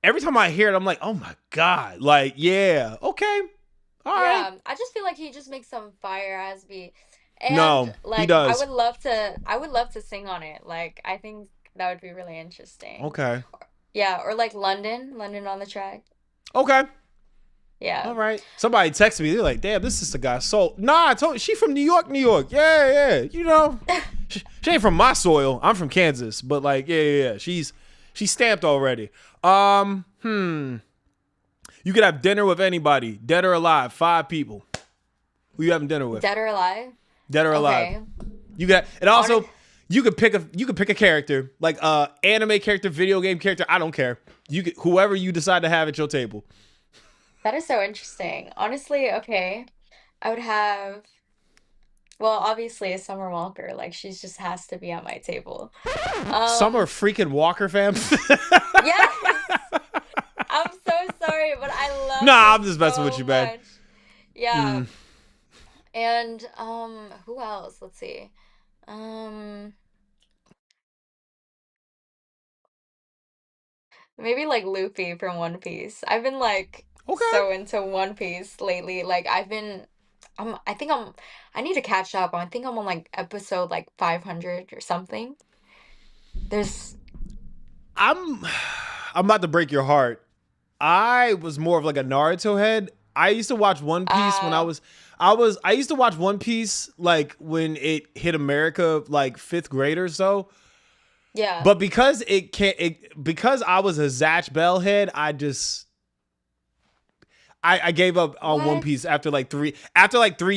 every time I hear it, I'm like, oh my God. Like, yeah, okay. All right. Yeah, I just feel like he just makes some fire ass beat. No, And he like does. I would love to sing on it. Like I think that would be really interesting. Okay. Yeah, or like London on the track. Okay. Yeah. All right. Somebody texted me. They're like, damn, this is the guy's soul. Nah, I told you, she from New York, New York. Yeah. You know, she ain't from my soil. I'm from Kansas. But like, yeah. She's stamped already. You could have dinner with anybody, dead or alive, 5 people. Who you having dinner with? Dead or alive? Dead or alive. Okay. You got, and also Hon- you could pick a character, like anime character, video game character. I don't care. You could, whoever you decide to have at your table. That is so interesting. Honestly, okay. I would have, well, obviously Summer Walker. Like she just has to be at my table. Summer Um, freaking Walker, fam. yes. I'm so sorry, but I love Nah, her I'm just messing with so you, man. much. Yeah. And who else? Let's see. Um Maybe like Luffy from One Piece. I've been like Okay. so into One Piece lately. Like I think I need to catch up. I think I'm on like episode like 500 or something. There's I'm about to break your heart. I was more of like a Naruto head. I used to watch One Piece when uh I used to watch One Piece like when it hit America like 5th grade or so. yeah. But because because I was a Zatch Bell head, I gave up on One What? Piece after like 3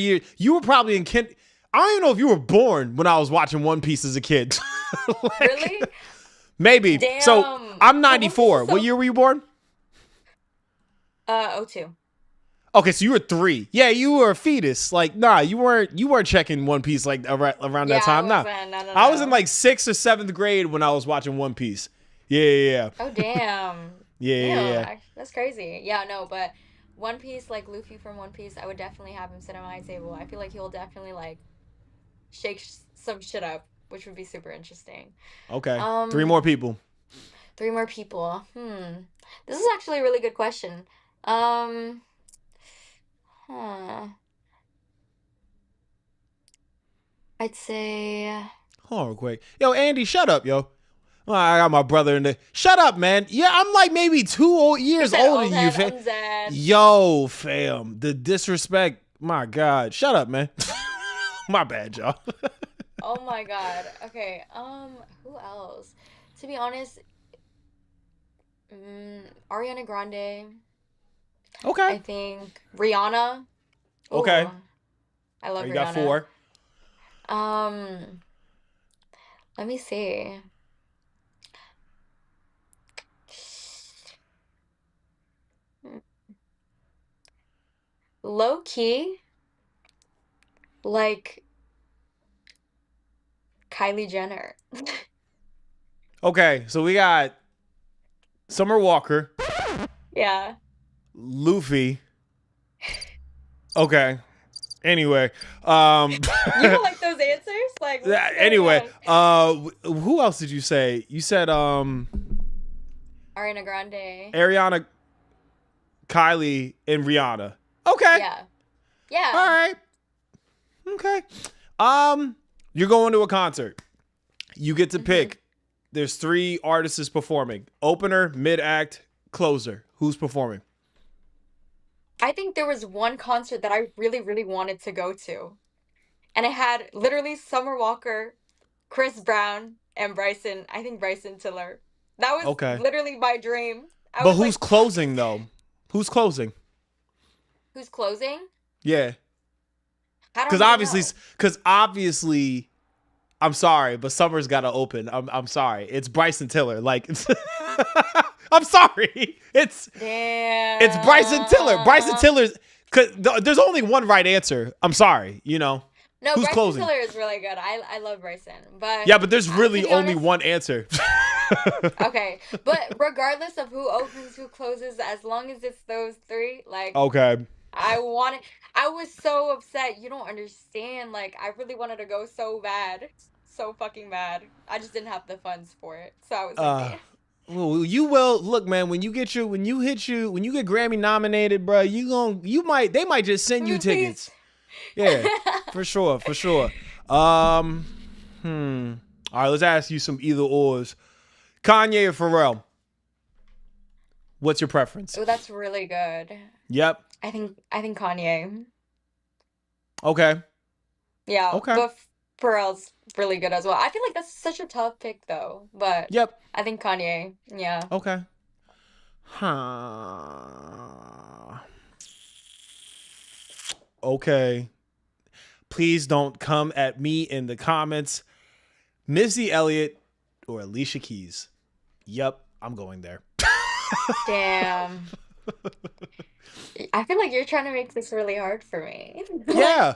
years. You were probably in Kent. I don't even know if you were born when I was watching One Piece as a kid. Like, Really? maybe. So Damn. I'm But One Piece 94. is What so year were you born? oh 02. Okay, so you were 3. Yeah, you were a fetus. Like, nah, you weren't checking One Piece like around that Yeah, I time. Nah, wasn't. No, no, I was in no. like 6th or 7th grade when I was watching One Piece. Yeah. Oh, damn. Yeah. Damn, that's crazy. Yeah, no, but One Piece, like Luffy from One Piece, I would definitely have him sit at my table. I feel like he'll definitely like shake some shit up, which would be super interesting. Okay, 3 Um, more people. 3 more people. This is actually a really good question. Um, huh. I'd say Hold on real quick. Yo, Andy, shut up, yo. Well, I got my brother in there. Shut up, man. Yeah, I'm like maybe 2 he years said older old than you, head fam. unzed. Yo, fam. The disrespect. My God. Shut up, man. My bad, y'all. Oh my God. Okay. Who else? To be honest, Ariana Grande. Okay. I think Rihanna. Okay. Ooh, I love You got Rihanna. 4. Um, let me see. Low key, like Kylie Jenner. Okay, so we got Summer Walker, Yeah. Luffy. Okay. Anyway, You don't like those answers? Like, what's going anyway, on? who else did you say? You said Ariana Grande. Ariana, Kylie, and Rihanna. Okay. Yeah. All Yeah. right. Okay. You're going to a concert. You get to pick. There's 3 artists performing. Opener, mid-act, closer. Who's performing? I think there was one concert that I really, really wanted to go to. And it had literally Summer Walker, Chris Brown, and I think Bryson Tiller. That was Okay. literally my dream. I But was who's like, closing though? Who's closing? who's closing? Yeah. I don't Cuz really obviously know. cuz obviously I'm sorry, but Summer's got to open. I'm sorry. It's Bryson Tiller. Like I'm sorry. It's Bryson Tiller. Bryson Damn. Tiller's cuz there's only one right answer. I'm sorry, No, Who's Bryson closing? Tiller is really good. I love Bryson, but Yeah, but there's to really be only honest, one answer. okay. But regardless of who opens, who closes, as long as it's those 3, like Okay. I wanted. I was so upset. You don't understand. Like I really wanted to go so bad, so fucking bad. I just didn't have the funds for it, so I was like, Uh damn. Well, you will look, man. When you get Grammy nominated, bro, they might just send you Please. tickets. Yeah, for sure. All right, let's ask you some either ors. Kanye or Pharrell? What's your preference? Oh, that's really good. Yep. I think Kanye. Okay. Yeah, Okay. but Pharrell's really good as well. I feel like that's such a tough pick though, but Yep. I think Kanye. Yeah. Okay. Huh. Okay. Please don't come at me in the comments. Missy Elliott or Alicia Keys? Yep, I'm going there. Damn. I feel like you're trying to make this really hard for me. Yeah.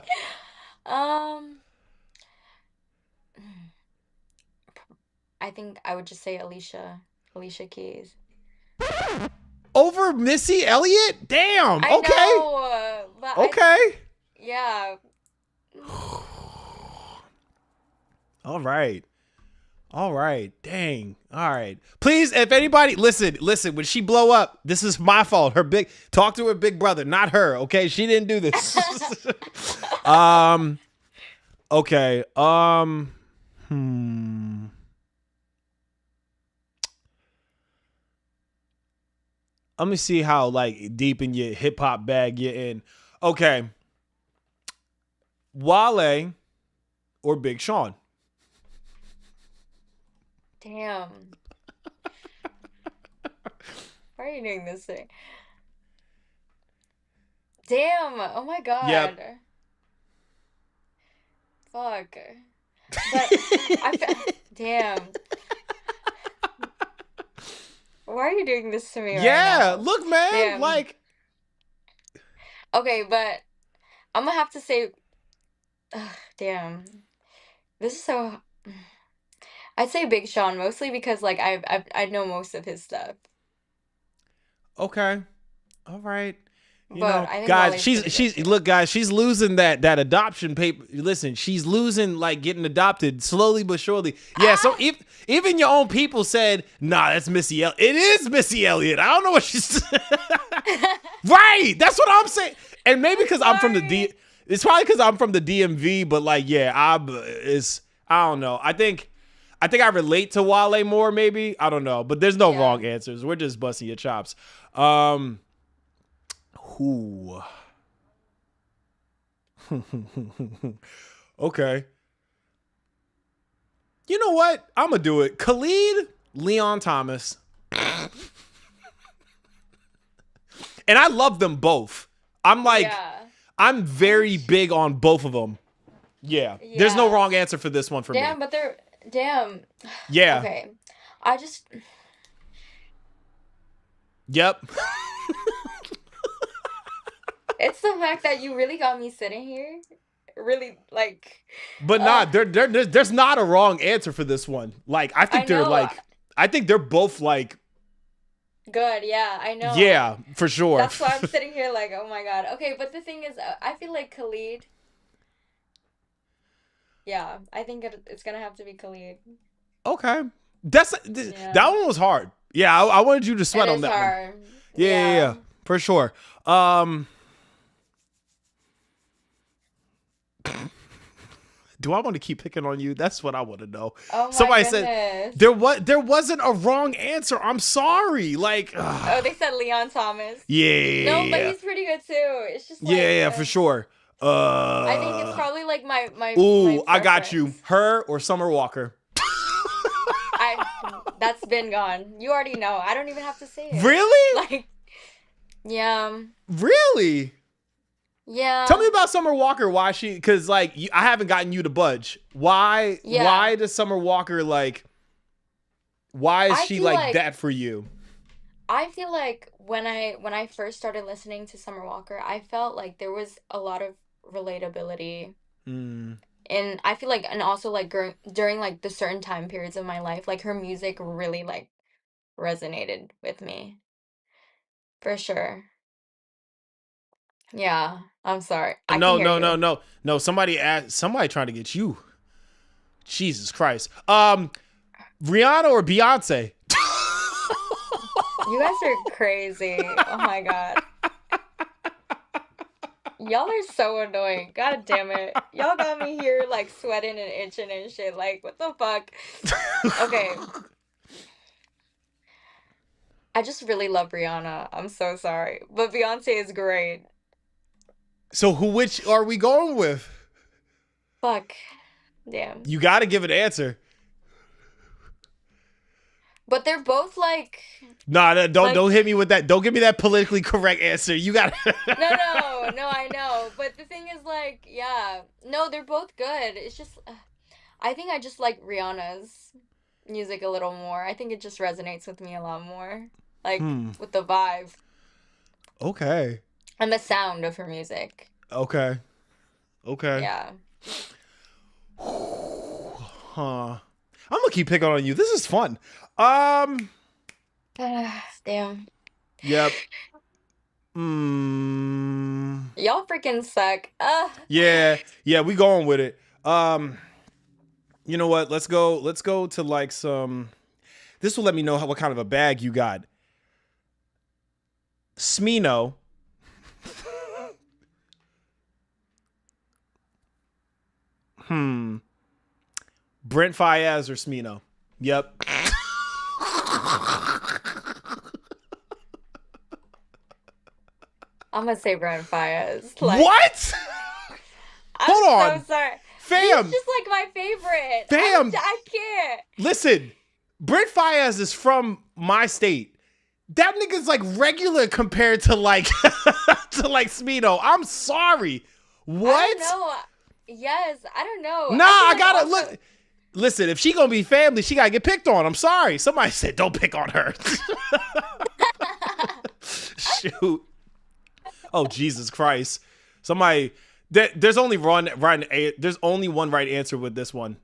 Um, I think I would just say Alicia Keys. Over Missy Elliott? Damn. I Okay. know, but Okay. yeah. All right. Dang. All right. Please, if anybody listen, when she blow up, this is my fault. Talk to her big brother, not her. Okay. She didn't do this. Okay. Let me see how like deep in your hip hop bag you're in. Okay. Wale or Big Sean? Damn. Why are you doing this thing? Damn. Oh my God. Yep. Fuck. But damn. Why are you doing this to me right Yeah, now? look, man, Damn. like Okay, but I'm gonna have to say, ugh, damn, this is so. I'd say Big Sean mostly because like I know most of his stuff, Okay. All right. You but know, I think guys, Wale's pretty good she's too. look, guys, she's losing that adoption paper. Listen, she's losing like getting adopted slowly but surely. Yeah. So Ah! if even your own people said, "Nah, that's Missy Elliott." It is Missy Elliott. I don't know what she's. Right. That's what I'm saying. And maybe I'm because I'm from the D. sorry. It's probably because I'm from the DMV. But like, yeah, I don't know. I think I relate to Wale more. Maybe I don't know. But there's no Yeah. wrong answers. We're just busting your chops. Who? Okay. You know what? I'm gonna do it. Khalid, Leon Thomas, and I love them both. I'm like, Yeah. I'm very big on both of them. Yeah. There's no Yeah. wrong answer for this one for me. Damn, but they're damn. Yeah. Okay. I just Yep. it's the fact that you really got me sitting here. Really like But uh there's not a wrong answer for this one. Like, I know I think they're both like, good, yeah, I know. yeah, for sure. That's why I'm sitting here like, oh my God. Okay, but the thing is, I feel like Khalid. Yeah, I think it's gonna have to be Khalid. Okay. Yeah, That one was hard. Yeah, I wanted you to it sweat on is that one. hard. Yeah, Yeah. for sure. Do I want to keep picking on you? That's what I want to know. Oh my Somebody said goodness. there wasn't a wrong answer. I'm sorry. Like, Oh, they said Leon Thomas. No, but yeah, he's pretty good too. It's just yeah, like yeah, for sure. I think it's probably like my Ooh, I got you. preference. Her or Summer Walker. I That's been gone. You already know. I don't even have to say it. Really? Like, yeah, Really? yeah, Tell me about Summer Walker. Why she? Because like I haven't gotten you to budge. Why? yeah. Why does Summer Walker like? Why is I she feel like like that for you? I feel like when I first started listening to Summer Walker, I felt like there was a lot of relatability. Mm, And I feel like, and also like during like the certain time periods of my life, like her music really like resonated with me for sure. Yeah, I'm sorry. I can no, hear no, no, you. no, no. Somebody trying to get you. Jesus Christ. Rihanna or Beyonce? You guys are crazy. Oh my God. Y'all are so annoying. God damn it. Y'all got me here like sweating and itching and shit. Like, what the fuck? Okay. I just really love Rihanna. I'm so sorry. But Beyonce is great. So which are we going with? Fuck. Damn. You got to give an answer. But they're both like Nah, like don't hit me with that. Don't give me that politically correct answer. You got. no, I know. But the thing is like, yeah. No, they're both good. It's just I think I just like Rihanna's music a little more. I think it just resonates with me a lot more. Like Hmm. with the vibe Okay. and the sound of her music. Okay. Okay. Yeah. Huh. I'm gonna keep picking on you. This is fun. Damn. Yep. Mm, Y'all freaking suck. yeah. Yeah. We going with it. You know what? Let's go to like some. This will let me know what kind of a bag you got. Smino. Brent Fayez or Smino. Yep. I'm gonna say Brent Fayez. Like, What? I'm Hold on. so sorry. Fam. He's just like my favorite. Fam. I can't. Listen, Brent Fayez is from my state. That nigga's like regular compared to like to like Smino. I'm sorry. What? I don't know. Yes, I don't know. Nah, I feel like gotta also- look. Listen, if she gonna be family, she gotta get picked on. I'm sorry. Somebody said don't pick on her. Shoot. Oh, Jesus Christ. Somebody, there's only one right answer with this one.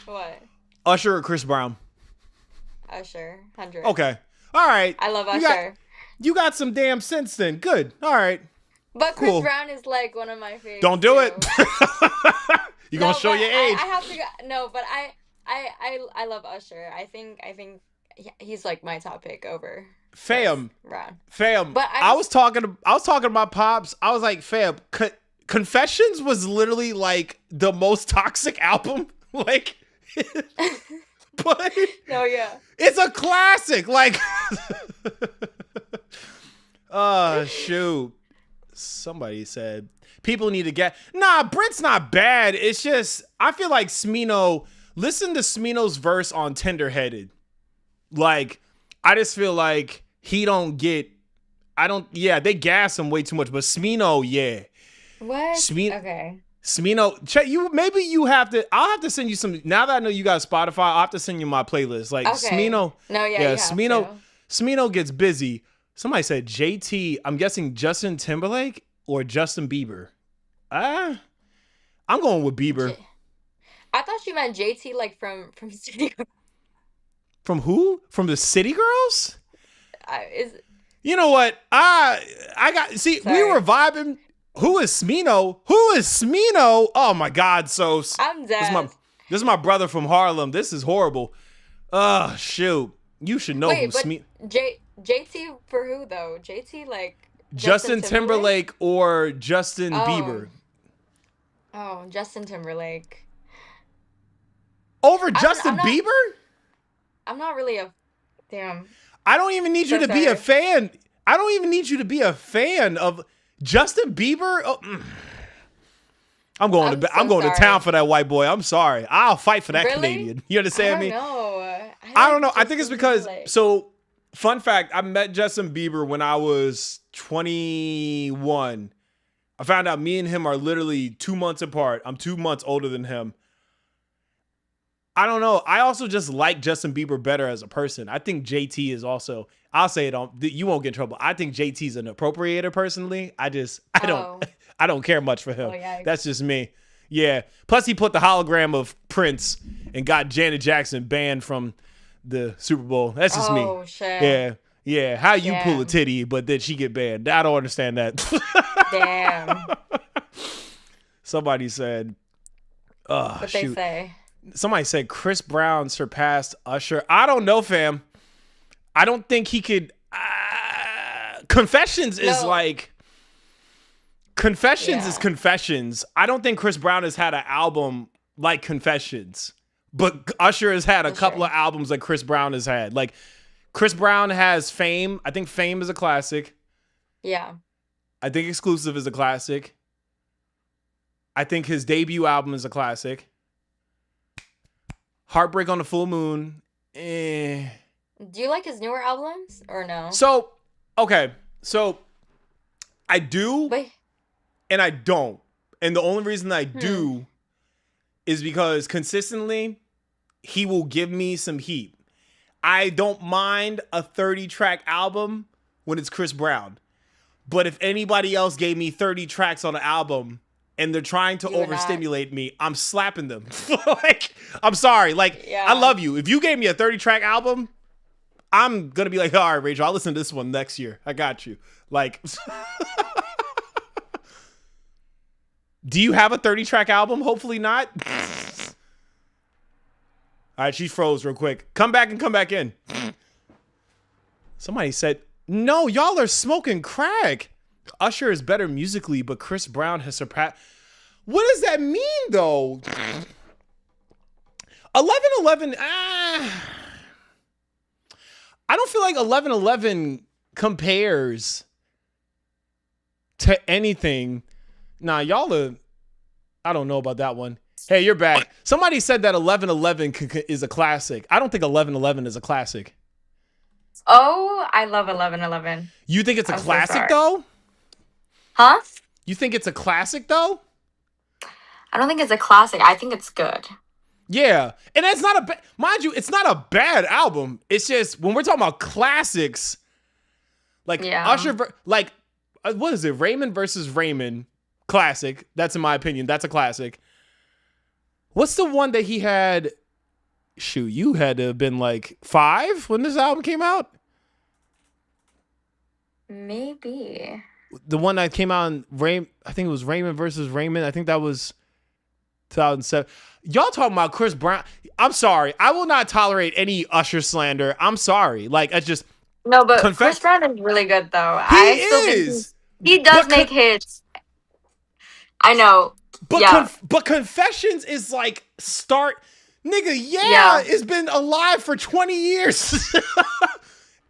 What? Usher or Chris Brown? Usher, 100. Okay. All right. I love Usher. You got some damn sense then. Good. All right. But Chris Cool. Brown is like one of my favorites. Don't do it. You're going to show but your age. I have to go. No, but I love Usher. I think he's like my top pick over Fam. Brown. Fam. But I was talking to my pops. I was like, fam, Confessions was literally like the most toxic album. Like, but no, yeah. It's a classic. Like, shoot. Somebody said people need to get. Nah, Brit's not bad. It's just, I feel like Smino, listen to Smino's verse on Tenderheaded. Like, I just feel like he don't get, they gas him way too much, but Smino, yeah. What? Okay. Smino, check I'll have to send you some, now that I know you got Spotify, I'll have to send you my playlist. Like, okay. Smino. No, yeah, Smino gets busy. Somebody said JT, I'm guessing Justin Timberlake or Justin Bieber. I'm going with Bieber. I thought you meant JT like from City Girls. From who? From the City Girls? You know what? We were vibing. Who is Smino? Oh my God. So I'm dead. This is my brother from Harlem. This is horrible. Shoot. You should know who Smino. JT for who though? JT like Justin Timberlake or Justin Bieber? Oh, Justin Timberlake. Over Justin Bieber? I'm not really a damn. I don't even need you to be a fan. I don't even need you to be a fan of Justin Bieber. Oh, I'm going to town for that white boy. I'm sorry. I'll fight for that Canadian. You understand me? I don't know. I think it's because fun fact, I met Justin Bieber when I was 21. I found out me and him are literally 2 months apart. I'm 2 months older than him. I don't know. I also just like Justin Bieber better as a person. I think JT is also, I'll say it you won't get in trouble. I think JT's an appropriator personally. I don't care much for him. Yeah. That's just me. Yeah. Plus he put the hologram of Prince and got Janet Jackson banned from the Super Bowl. That's just me. Oh, shit. Yeah. Yeah. How you pull a titty, but then she get banned? I don't understand that. Damn. Somebody said, what shoot. They say? Somebody said Chris Brown surpassed Usher. I don't know, fam. I don't think he could. Confessions is like. Confessions is Confessions. I don't think Chris Brown has had an album like Confessions. But Usher has had a couple of albums like Chris Brown has had. Like, Chris Brown has Fame. I think Fame is a classic. Yeah. I think Exclusive is a classic. I think his debut album is a classic. Heartbreak on the Full Moon. Do you like his newer albums or no? So, okay. So, I do. Wait. And I don't. And the only reason I do is because consistently, he will give me some heat. I don't mind a 30-track album when it's Chris Brown. But if anybody else gave me 30 tracks on an album and they're trying to overstimulate me, I'm slapping them. Like, I'm sorry. Like, I love you. If you gave me a 30-track album, I'm going to be like, all right, Rachel, I'll listen to this one next year. I got you. Like, do you have a 30-track album? Hopefully not. All right, she froze real quick. Come back in. Somebody said, no, y'all are smoking crack. Usher is better musically, but Chris Brown has surpassed. What does that mean, though? 11:11. I don't feel like 11:11 compares to anything. Nah, y'all are. I don't know about that one. Hey, you're back. Somebody said that 11:11 is a classic. I don't think 11:11 is a classic. Oh, I love 11:11. You think it's a classic, though? Huh? You think it's a classic, though? I don't think it's a classic. I think it's good. Yeah. And it's not mind you, it's not a bad album. It's just when we're talking about classics, like Usher, like what is it? Raymond versus Raymond. Classic. That's in my opinion. That's a classic. What's the one that he had? Shoot, you had to have been like 5 when this album came out. Maybe. The one that came out in I think it was Raymond versus Raymond. I think that was 2007. Y'all talking about Chris Brown? I'm sorry. I will not tolerate any Usher slander. I'm sorry. Like, I just No, but Chris Brown is really good though. He I still is. Think he does make hits. I know. But yeah. But Confessions is like nigga, yeah, it's been alive for 20 years.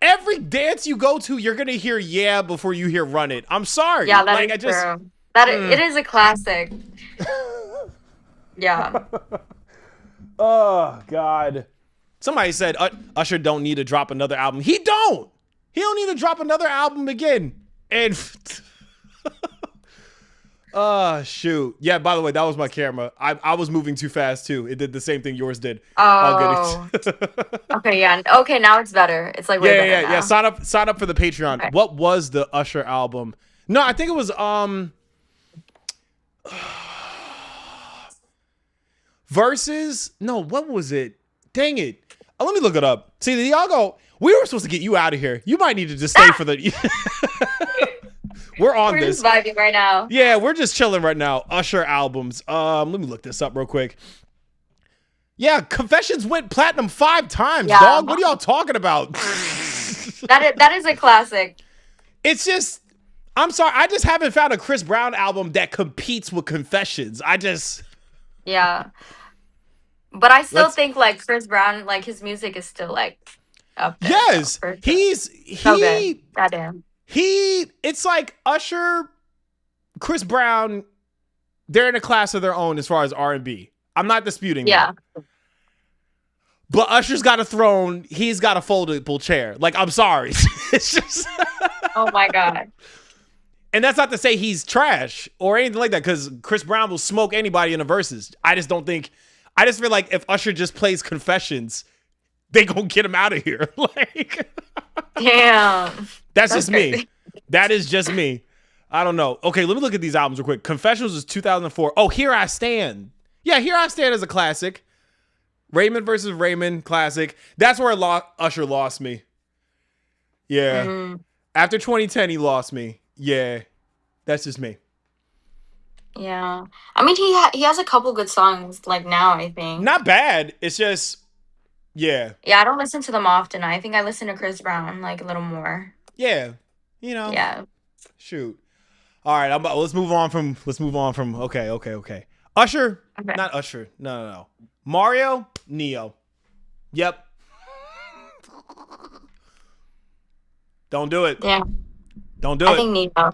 Every dance you go to, you're gonna hear "Yeah" before you hear "Run It." I'm sorry. Yeah, that is true. It is a classic. Yeah. Oh God. Somebody said Usher don't need to drop another album. He don't need to drop another album again. And shoot. Yeah, by the way, that was my camera. I was moving too fast too. It did the same thing yours did. Oh. Okay, yeah. Okay, now it's better. It's like way better now. Yeah. Sign up for the Patreon. Okay. What was the Usher album? No, I think it was Versus. No, what was it? Dang it. Let me look it up. See, y'all go. We were supposed to get you out of here. You might need to just stay for the. We're just vibing right now. Yeah, we're just chilling right now. Usher albums. Let me look this up real quick. Yeah, Confessions went platinum 5 times, dog. What are y'all talking about? That is a classic. It's just, I'm sorry. I just haven't found a Chris Brown album that competes with Confessions. Yeah. But I still think like Chris Brown, like his music is still like up there. Yes. So good. Goddamn. It's like Usher, Chris Brown, they're in a class of their own as far as R&B. I'm not disputing that. But Usher's got a throne. He's got a foldable chair. Like, I'm sorry. It's just... Oh, my God. And that's not to say he's trash or anything like that, because Chris Brown will smoke anybody in the verses. I just feel like if Usher just plays Confessions, they gonna get him out of here. Like... Damn. That's just crazy. Me. That is just me. I don't know. Okay, let me look at these albums real quick. Confessions was 2004. Oh, Here I Stand. Yeah, Here I Stand is a classic. Raymond versus Raymond, classic. That's where Usher lost me. Yeah. Mm-hmm. After 2010, he lost me. Yeah. That's just me. Yeah. I mean, he has a couple good songs, like now, I think. Not bad. It's just, yeah. Yeah, I don't listen to them often. I think I listen to Chris Brown, like, a little more. Yeah. You know. Yeah. Shoot. All right. Let's move on from. Okay. Usher. Okay. Not Usher. No. Mario. Neo. Yep. Don't do it. Yeah. Don't do it. I think Neo.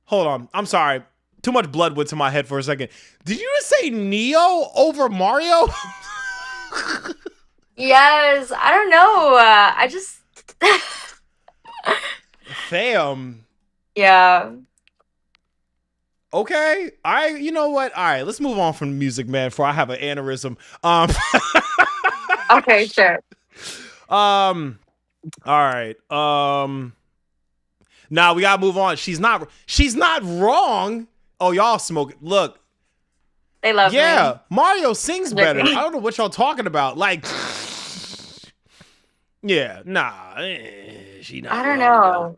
Hold on. I'm sorry. Too much blood went to my head for a second. Did you just say Neo over Mario? Yes. I don't know. I just... Fam. Yeah. Okay. You know what? All right. Let's move on from music, man, before I have an aneurysm. Okay, sure. All right. Now we gotta move on. She's not wrong. Oh, y'all smoke. Look. They love me. Yeah, Mario sings better. I don't know what y'all talking about. Like, yeah, nah. She not. I don't know.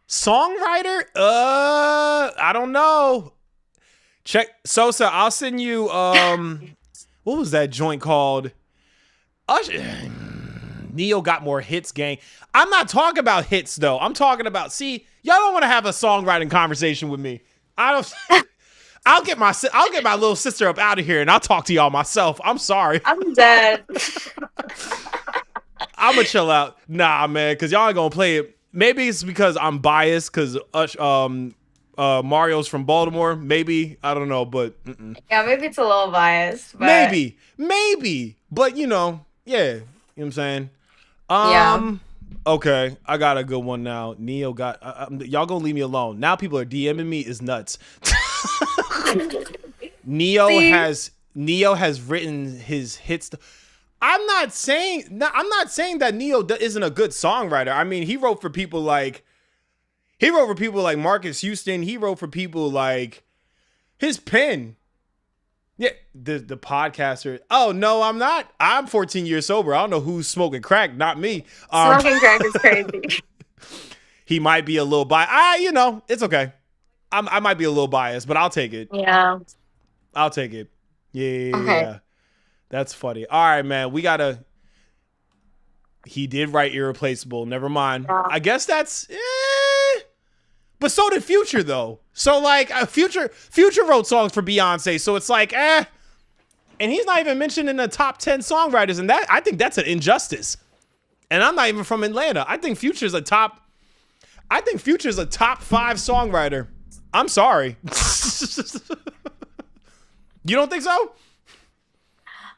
Songwriter? I don't know. Check Sosa. I'll send you. What was that joint called? Neo got more hits, gang. I'm not talking about hits though. I'm talking about. See, y'all don't want to have a songwriting conversation with me. I don't. I'll get my little sister up out of here and I'll talk to y'all myself. I'm sorry. I'm dead. I'm gonna chill out. Nah, man, because y'all ain't gonna play it. Maybe it's because I'm biased because Mario's from Baltimore. Maybe. I don't know, but yeah, maybe it's a little biased. But... Maybe. But you know, yeah. You know what I'm saying? Yeah. Okay, I got a good one now. Neo got y'all gonna leave me alone. Now people are DMing me is nuts. Neo has written his hits. I'm not saying that Neo isn't a good songwriter. I mean, he wrote for people like Marcus Houston. He wrote for people like his pen. Yeah, the podcaster. Oh no, I'm not. I'm 14 years sober. I don't know who's smoking crack. Not me. Smoking crack is crazy. He might be a little biased. It's okay. I might be a little biased, but I'll take it. Yeah. I'll take it. Yeah. Okay. That's funny. All right, man. He did write Irreplaceable. Never mind. Yeah. I guess that's. But so did Future, though. So, like, Future wrote songs for Beyonce. So it's like, And he's not even mentioned in the top 10 songwriters. And I think that's an injustice. And I'm not even from Atlanta. I think Future's a top 5 songwriter. I'm sorry. You don't think so?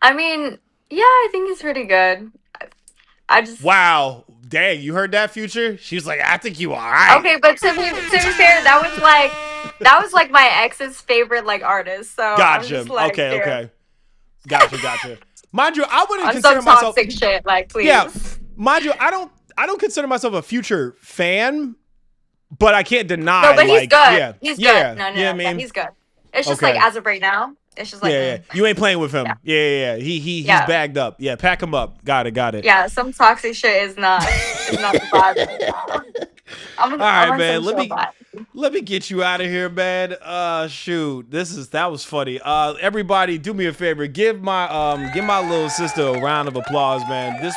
I mean, yeah, I think he's pretty good. I just Wow. Dang, you heard that, Future? She was like, I think you all right. Okay, but to be fair, that was like my ex's favorite like artist. So I'm Gotcha. just like, Okay. Gotcha. Mind you, I wouldn't on consider some myself toxic shit, like please. Yeah. Mind you, I don't consider myself a Future fan, but I can't deny. No, but he's good. Yeah, He's yeah, good. No, you know what I mean? he's good. It's just Okay. like as of right now, it's just like Yeah. You ain't playing with him. Yeah. He's bagged up. Yeah, pack him up. Got it. Yeah, some toxic shit is not the vibe right now. All right, man. Let me get you out of here, man. Shoot, that was funny. Everybody, do me a favor. Give my little sister a round of applause, man. This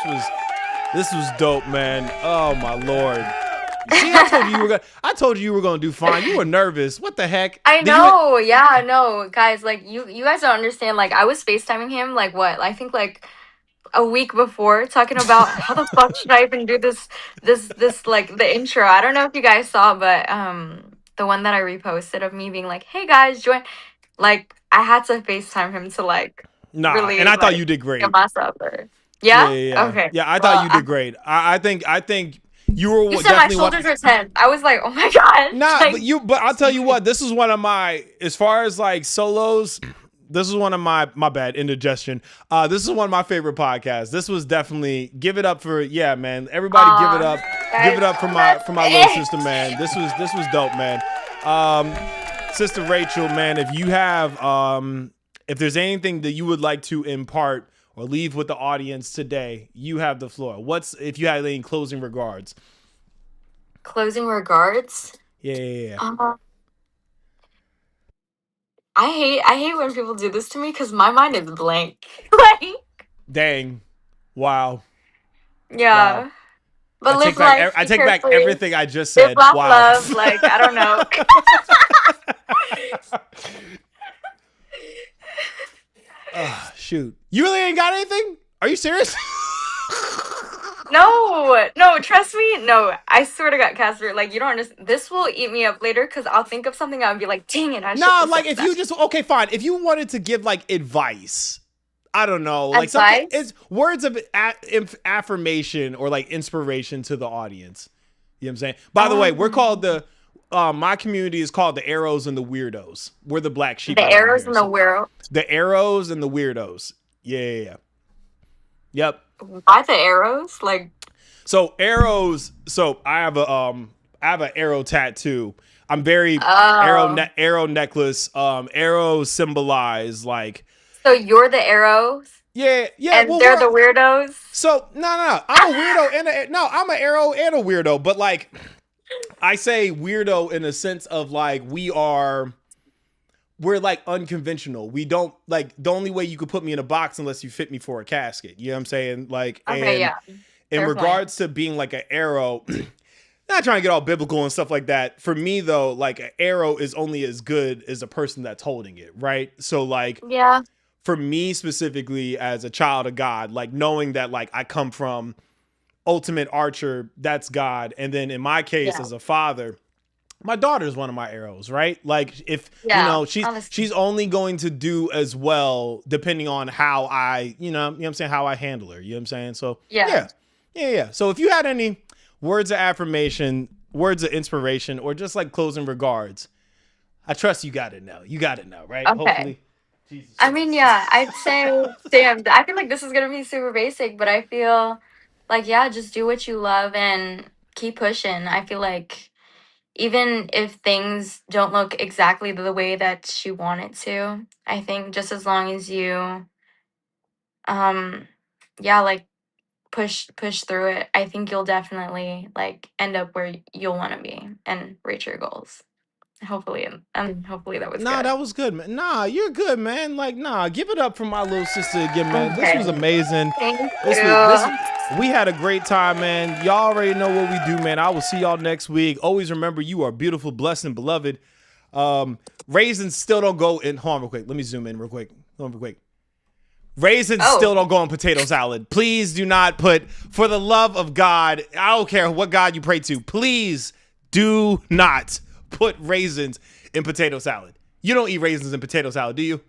was dope, man. Oh my lord. See, I told you you were gonna do fine. You were nervous. What the heck? I know. Yeah, I know, guys. Like you guys don't understand. Like I was FaceTiming him. Like what? I think like a week before, talking about how the fuck should I even do this like the intro. I don't know if you guys saw, but the one that I reposted of me being like, hey guys, join. Like I had to FaceTime him to like really. And I thought you did great. Get myself there. Yeah? Yeah. Okay. Yeah, I thought you did great. I think you were. You said my shoulders were tense. I was like, oh my god. Nah, like, but I'll tell you what. This is one of my, as far as like solos. This is one of my bad indigestion. This is one of my favorite podcasts. This was definitely give it up for man. Everybody give it up. Give it up for my little sister, man. This was dope, man. Sister Rachel, man, if you have if there's anything that you would like to impart or leave with the audience today, you have the floor. If you have any closing regards? Closing regards? Yeah. I hate when people do this to me because my mind is blank. Like, dang, wow. Yeah, wow. But I take back everything I just said. Wow. Love, like I don't know. Shoot, you really ain't got anything? Are you serious? No, trust me. No, I swear to God, Casper, like, you don't understand. This will eat me up later because I'll think of something I'll be like, dang it. Like, if you just, okay, fine. If you wanted to give, like, advice, I don't know. Like, something, it's words of affirmation or, like, inspiration to the audience. You know what I'm saying? By the way, we're called my community is called the Arrows and the Weirdos. We're the black sheep. The Arrows and the Weirdos? The Arrows and the Weirdos. Yeah. Yep. Why the arrows? Like, so arrows. So I have an arrow tattoo. I'm very arrow necklace. Arrows symbolize like. So you're the arrows. Yeah. And they're the weirdos. So no. I'm a weirdo I'm an arrow and a weirdo. But like, I say weirdo in a sense of like we're like unconventional. We don't like the only way you could put me in a box unless you fit me for a casket. You know what I'm saying? Like, okay, in regards to being like an arrow, not trying to get all biblical and stuff like that. For me though, like an arrow is only as good as the person that's holding it. Right. So like, for me specifically as a child of God, like knowing that like I come from ultimate archer, that's God. And then in my case as a father, my daughter is one of my arrows, right? Like if, she's only going to do as well depending on how I, you know what I'm saying, how I handle her. You know what I'm saying? So yeah. So if you had any words of affirmation, words of inspiration, or just like closing regards, I trust you got it now. You got it now, right? Okay. Hopefully. Jesus I mean, Christ. yeah, I'd say, damn, I feel like this is gonna be super basic, but I feel like, yeah, just do what you love and keep pushing. I feel like even if things don't look exactly the way that you want it to, I think just as long as you, um, yeah, like push through it, I think you'll definitely like end up where you'll want to be and reach your goals. Hopefully, and hopefully that was Nah, good. that was good, man. Nah, you're good, man. Like, nah, give it up for my little sister again, man. This was Okay. amazing. Thank This you. we had a great time, man. Y'all already know what we do, man. I will see y'all next week. Always remember, you are beautiful, blessed, and beloved. Raisins still don't go in. Hold on, real quick. Let me zoom in real quick. Hold on, real quick. Raisins Oh, still don't go in potato salad. Please do not put, for the love of God, I don't care what God you pray to, please do not put raisins in potato salad. You don't eat raisins in potato salad, do you?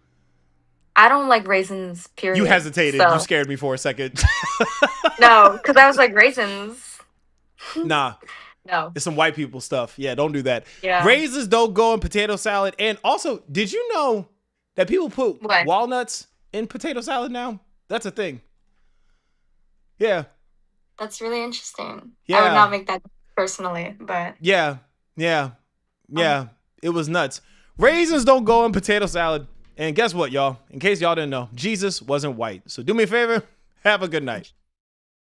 I don't like raisins, You period. hesitated. You So scared me for a second. no, because I was like raisins. Nah, No. it's some white people stuff. Yeah, don't do that. Yeah. Raisins don't go in potato salad. And also, did you know that people put What? walnuts in potato salad now? That's a thing. Yeah. That's really interesting. I would Yeah. not make that personally, but Yeah. Yeah. um, Yeah. It was nuts. Raisins don't go in potato salad. And guess what, y'all? In case y'all didn't know, Jesus wasn't white. So do me a favor. Have a good night.